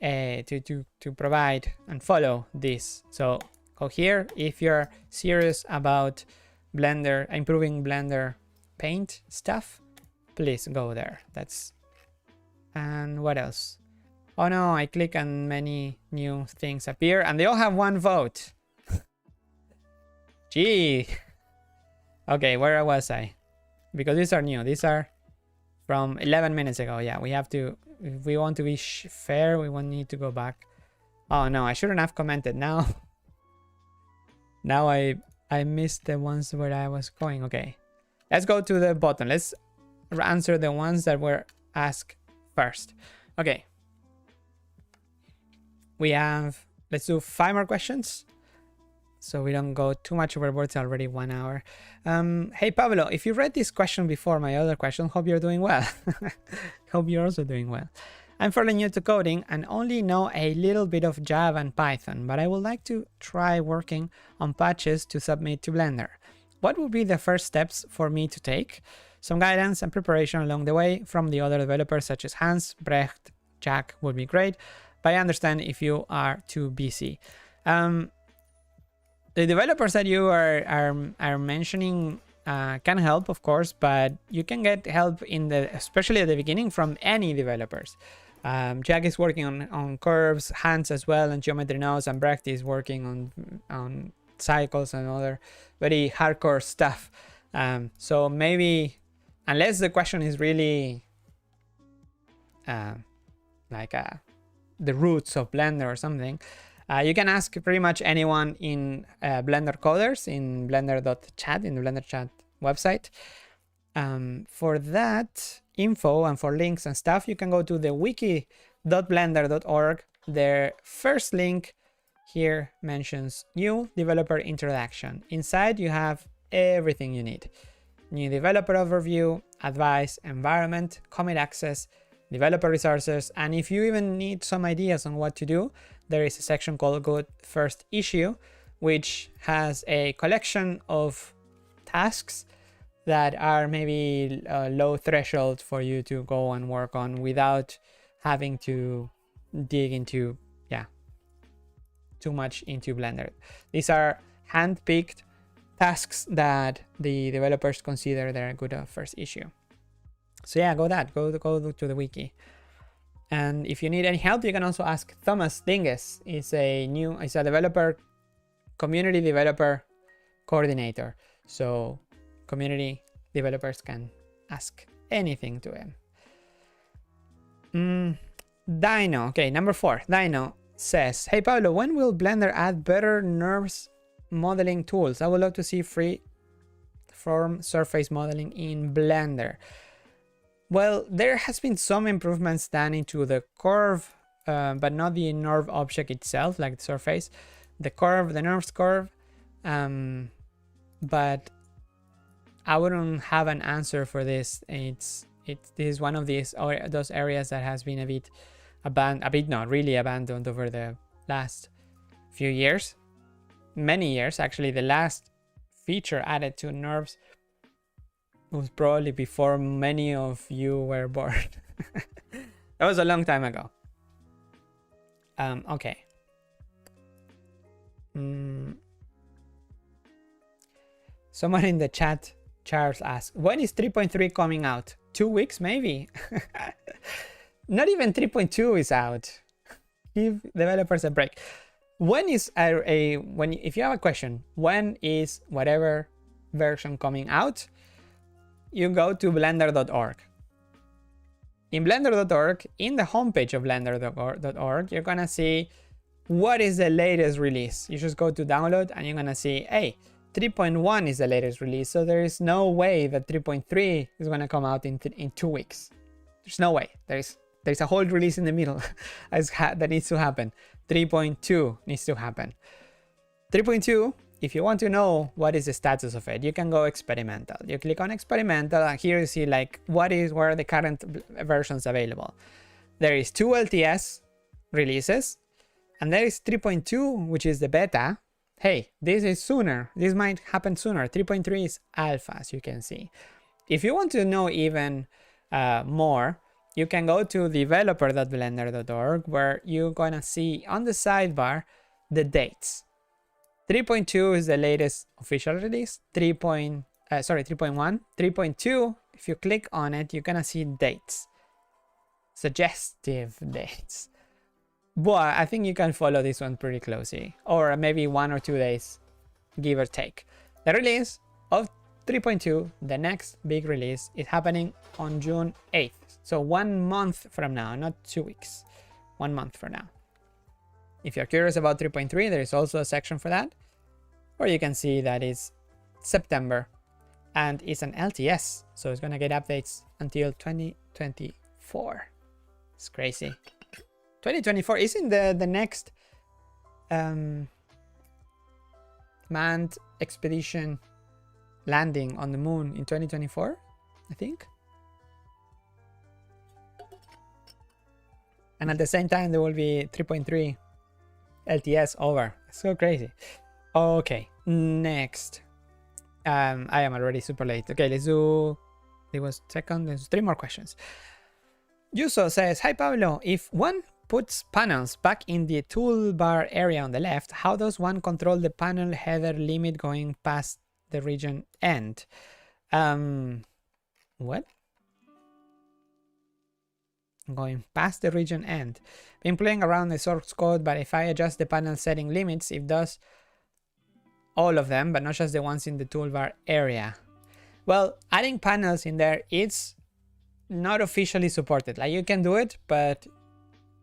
to provide and follow this. So go here if you're serious about Blender, improving Blender paint stuff. Please go there. That's... And what else? Oh no, I click and many new things appear and they all have one vote. Gee. Okay, where was I? Because these are new. These are from 11 minutes ago. Yeah, we have to... If we want to be fair, we won't need to go back. Oh no, I shouldn't have commented now. Now I missed the ones where I was going. Okay, let's go to the bottom. Let's answer the ones that were asked first. Okay. We have... Let's do 5 more questions, so we don't go too much overboard. It's already 1 hour. Hey Pablo, if you read this question before my other question, hope you're doing well. Hope you're also doing well. I'm fairly new to coding and only know a little bit of Java and Python, but I would like to try working on patches to submit to Blender. What would be the first steps for me to take? Some guidance and preparation along the way from the other developers such as Hans, Brecht, Jack would be great, but I understand if you are too busy. The developers that you are mentioning can help, of course, but you can get help especially at the beginning, from any developers. Jack is working on curves, Hans as well, and geometry nodes, and Brecht is working on cycles and other very hardcore stuff. So maybe, unless the question is really like the roots of Blender or something, you can ask pretty much anyone in Blender coders in Blender.chat, in the Blender chat website. For that info and for links and stuff, you can go to the wiki.blender.org. Their first link here mentions new developer introduction. Inside you have everything you need: new developer overview, advice, environment, commit access, developer resources, and if you even need some ideas on what to do, there is a section called Good First Issue, which has a collection of tasks that are maybe low threshold for you to go and work on without having to dig into, too much into Blender. These are hand-picked tasks that the developers consider they're a good first issue. So yeah, go to the wiki. And if you need any help, you can also ask Thomas Dinges. He's a developer, community developer coordinator. So community developers can ask anything to him. Dino, okay, number 4. Dino says, hey Pablo, when will Blender add better NURBS modeling tools? I would love to see deform surface modeling in Blender? Well, there has been some improvements done into the curve, but not the nerve object itself, like the surface, the curve, the nerves curve. But I wouldn't have an answer for this. This is one of those areas that has been a bit not really abandoned over the last few years, many years actually. The last feature added to nerves was probably before many of you were born. That was a long time ago. Okay. Someone in the chat, Charles, asked, when is 3.3 coming out? 2 weeks maybe? Not even 3.2 is out. Give developers a break. When is if you have a question, when is whatever version coming out? You go to Blender.org. In Blender.org, in the homepage of Blender.org, you're gonna see what is the latest release. You just go to download and you're gonna see, hey, 3.1 is the latest release, so there is no way that 3.3 is gonna come out in 2 weeks. There's no way. There's a whole release in the middle that needs to happen. 3.2 needs to happen. 3.2, if you want to know what is the status of it, you can go experimental. You click on experimental and here you see like where are the current versions available. There is 2 LTS releases and there is 3.2, which is the beta. Hey, this is sooner. This might happen sooner. 3.3 is alpha, as you can see. If you want to know even more, you can go to developer.blender.org where you're gonna see on the sidebar the dates. 3.2 is the latest official release. 3.1. 3.2, if you click on it, you're gonna see dates. Suggestive dates. But I think you can follow this one pretty closely. Or maybe 1 or 2 days, give or take. The release of 3.2, the next big release, is happening on June 8th. So 1 month from now, not 2 weeks. 1 month from now. If you're curious about 3.3, there is also a section for that. Or you can see that it's September. And it's an LTS. So it's going to get updates until 2024. It's crazy. 2024 isn't the next manned expedition landing on the moon in 2024, I think. And at the same time, there will be 3.3 LTS over. So crazy. Okay, next. I am already super late. Okay, let's do... There was second, there's 3 more questions. Yuso says, hi Pablo, if one puts panels back in the toolbar area on the left, how does one control the panel header limit going past the region end? What? Going past the region end. Been playing around the source code, but if I adjust the panel setting limits, it does all of them, but not just the ones in the toolbar area. Well, adding panels in there, it's not officially supported. Like you can do it, but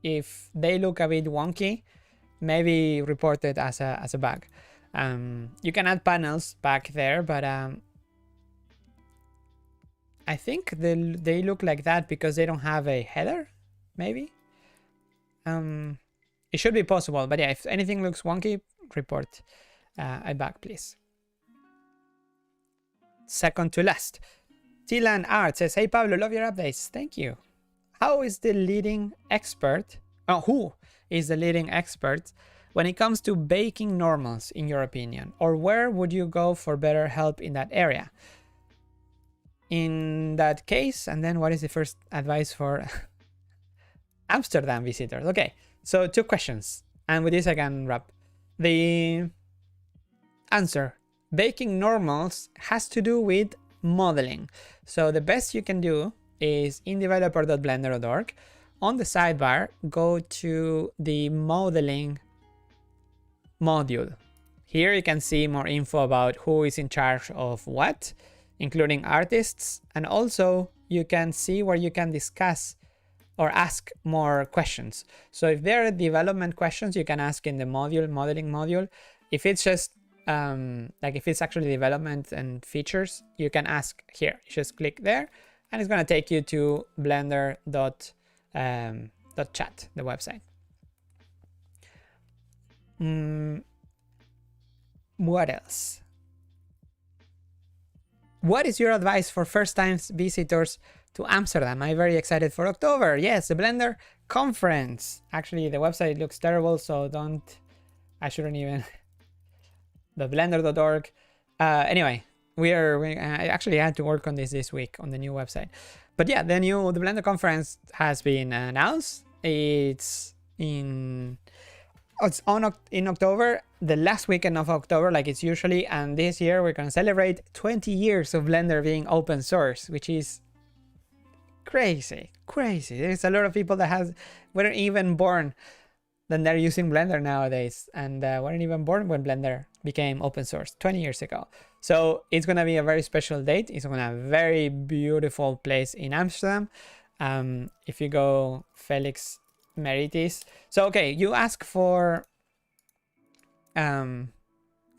if they look a bit wonky, maybe report it as a bug. You can add panels back there, but I think they look like that because they don't have a header, maybe. It should be possible, but yeah, if anything looks wonky, report a bug, please. Second to last, Tilan Art says, hey Pablo, love your updates. Thank you. How is the leading expert, who is the leading expert when it comes to baking normals, in your opinion? Or where would you go for better help in that area? In that case, and then what is the first advice for Amsterdam visitors? Okay, so 2 questions. And with this I can wrap. The answer, baking normals has to do with modeling. So the best you can do is in developer.blender.org. On the sidebar, go to the modeling module. Here you can see more info about who is in charge of what, including artists, and also you can see where you can discuss or ask more questions. So if there are development questions, you can ask in the modeling module. If it's just like if it's actually development and features, you can ask here. You just click there and it's going to take you to Blender.chat, the website. What else? What is your advice for first-time visitors to Amsterdam? I'm very excited for October. Yes, the Blender conference. Actually, the website looks terrible, so I shouldn't even. The Blender.org. Anyway, I actually had to work on this week on the new website. But yeah, the Blender conference has been announced. It's in October, the last weekend of October, like it's usually. And this year we're gonna celebrate 20 years of Blender being open source, which is crazy. There's a lot of people that weren't even born then they're using Blender nowadays, and weren't even born when Blender became open source 20 years ago. So it's gonna be a very special date. It's gonna be a very beautiful place in Amsterdam. If you go Felix Meritis. So okay, you ask for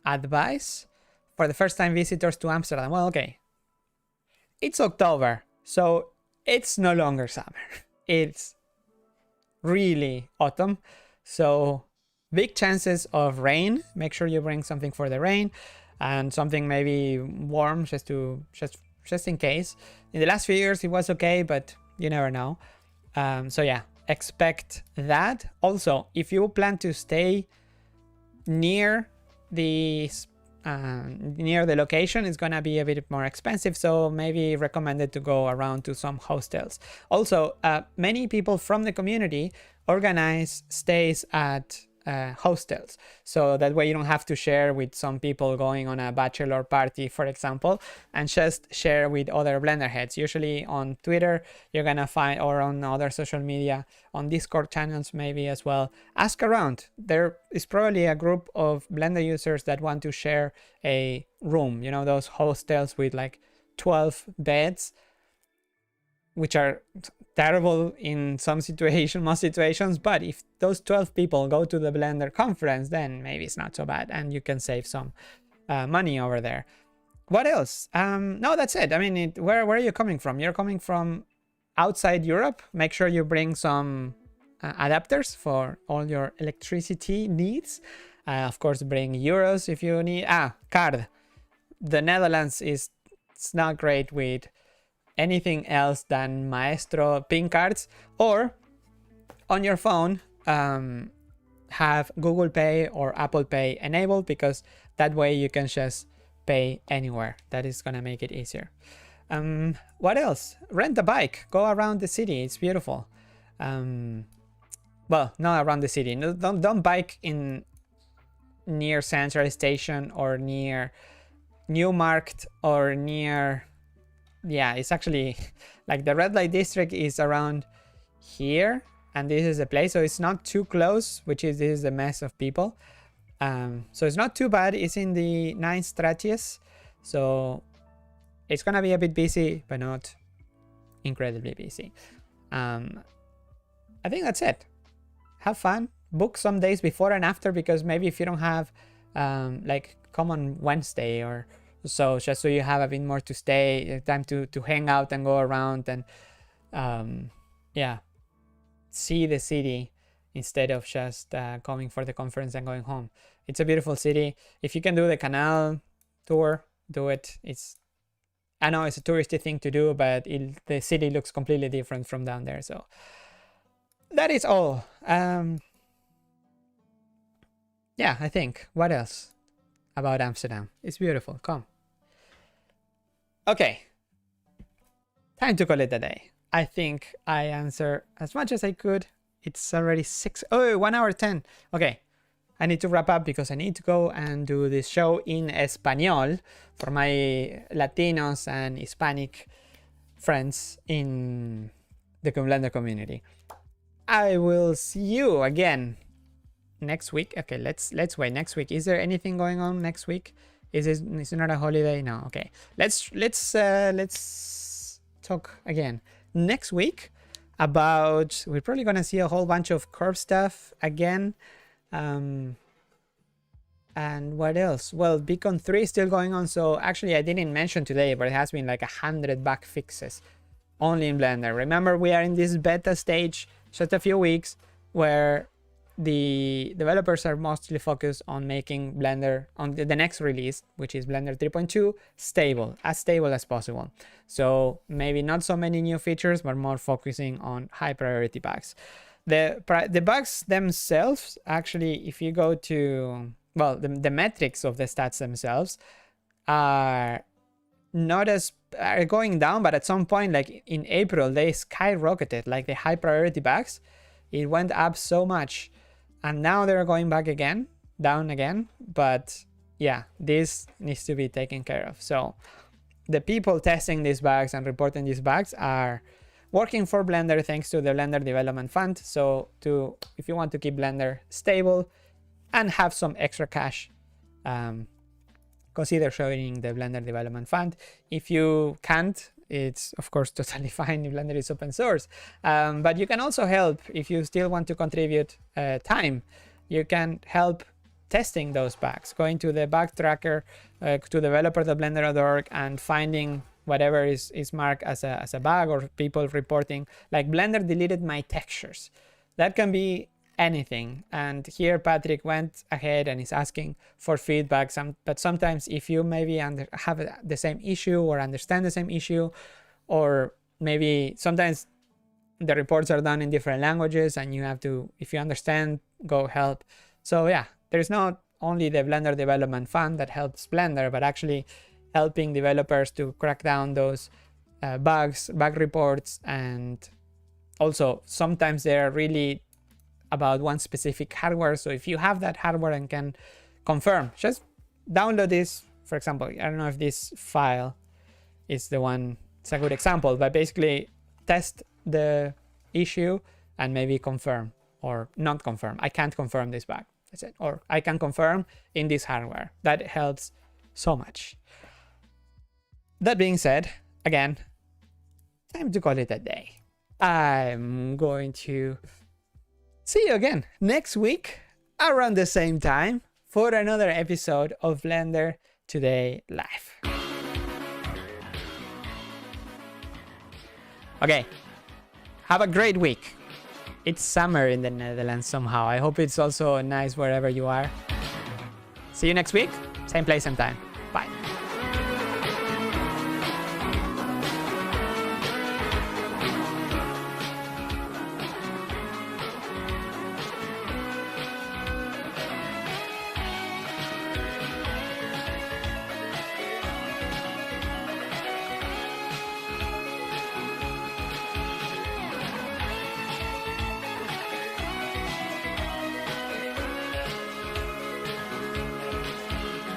advice for the first time visitors to Amsterdam. Well, okay, it's October, so it's no longer summer. It's really autumn. So big chances of rain. Make sure you bring something for the rain and something maybe warm just in case. In the last few years it was okay, but you never know. So yeah, expect that. Also, if you plan to stay near the location, it's gonna be a bit more expensive, so maybe recommended to go around to some hostels. Also, many people from the community organize stays at hostels, so that way you don't have to share with some people going on a bachelor party, for example, and just share with other Blender heads. Usually on Twitter you're gonna find, or on other social media, on Discord channels maybe as well. Ask around. There is probably a group of Blender users that want to share a room, you know, those hostels with like 12 beds, which are terrible in some most situations, but if those 12 people go to the Blender conference, then maybe it's not so bad and you can save some money over there. What else? No, that's it. I mean, where are you coming from? You're coming from outside Europe. Make sure you bring some adapters for all your electricity needs. Of course, bring euros if you need. Card. The Netherlands it's not great with anything else than Maestro PIN cards, or on your phone have Google Pay or Apple Pay enabled, because that way you can just pay anywhere. That is gonna make it easier. What else? Rent a bike, go around the city. It's beautiful. Well, not around the city. No, don't bike in near Central Station or near Newmarket or near. Yeah, it's actually like the red light district is around here, and this is the place, so it's not too close, this is a mess of people. So it's not too bad. It's in the 9 Straties, so it's gonna be a bit busy, but not incredibly busy. I think that's it. Have fun. Book some days before and after, because maybe if you don't have like come on Wednesday or so, just so you have a bit more to stay, time to hang out and go around and yeah, see the city instead of just coming for the conference and going home. It's a beautiful city. If you can do the canal tour, do it. I know it's a touristy thing to do, but the city looks completely different from down there. So that is all. Yeah, I think. What else about Amsterdam? It's beautiful. Come. Okay. Time to call it a day. I think I answered as much as I could. It's already 1 hour 10. Okay. I need to wrap up because I need to go and do this show in Espanol for my Latinos and Hispanic friends in the Blender community. I will see you again next week. Okay, let's wait. Next week, is there anything going on next week? Is it not a holiday? No. Okay, let's talk again next week about. We're probably gonna see a whole bunch of curve stuff again. I And what else? Well, Beacon 3 is still going on. So actually I didn't mention today, but it has been like 100 bug fixes only in Blender. Remember, we are in this beta stage, just a few weeks, where the developers are mostly focused on making Blender on the next release, which is Blender 3.2, stable as possible. So maybe not so many new features, but more focusing on high priority bugs. The bugs themselves, actually, if you go to, well, the metrics of the stats themselves are not as are going down, but at some point, like in April, they skyrocketed. Like the high priority bugs, it went up so much, and now they're going back again, down again. But yeah, this needs to be taken care of. So the people testing these bugs and reporting these bugs are working for Blender thanks to the Blender Development Fund. So if you want to keep Blender stable and have some extra cash, consider joining the Blender Development Fund. If you can't, it's of course totally fine if Blender is open source. But you can also help if you still want to contribute time. You can help testing those bugs, going to the bug tracker, to developer.blender.org, and finding whatever is marked as a bug, or people reporting like Blender deleted my textures. That can be anything. And here Patrick went ahead and is asking for feedback. But sometimes if you maybe have the same issue or understand the same issue, or maybe sometimes the reports are done in different languages and you have to, if you understand, go help. So yeah, there's not only the Blender Development Fund that helps Blender, but actually helping developers to crack down those bugs, bug reports. And also sometimes they're really about one specific hardware. So if you have that hardware and can confirm, just download this. For example, I don't know if this file is the one, it's a good example, but basically test the issue and maybe confirm or not confirm. I can't confirm this bug. That's it. Or I can confirm in this hardware. That helps so much. That being said, again, time to call it a day. I'm going to see you again next week around the same time for another episode of Blender Today Live. Okay, have a great week. It's summer in the Netherlands somehow. I hope it's also nice wherever you are. See you next week, same place, same time. Bye.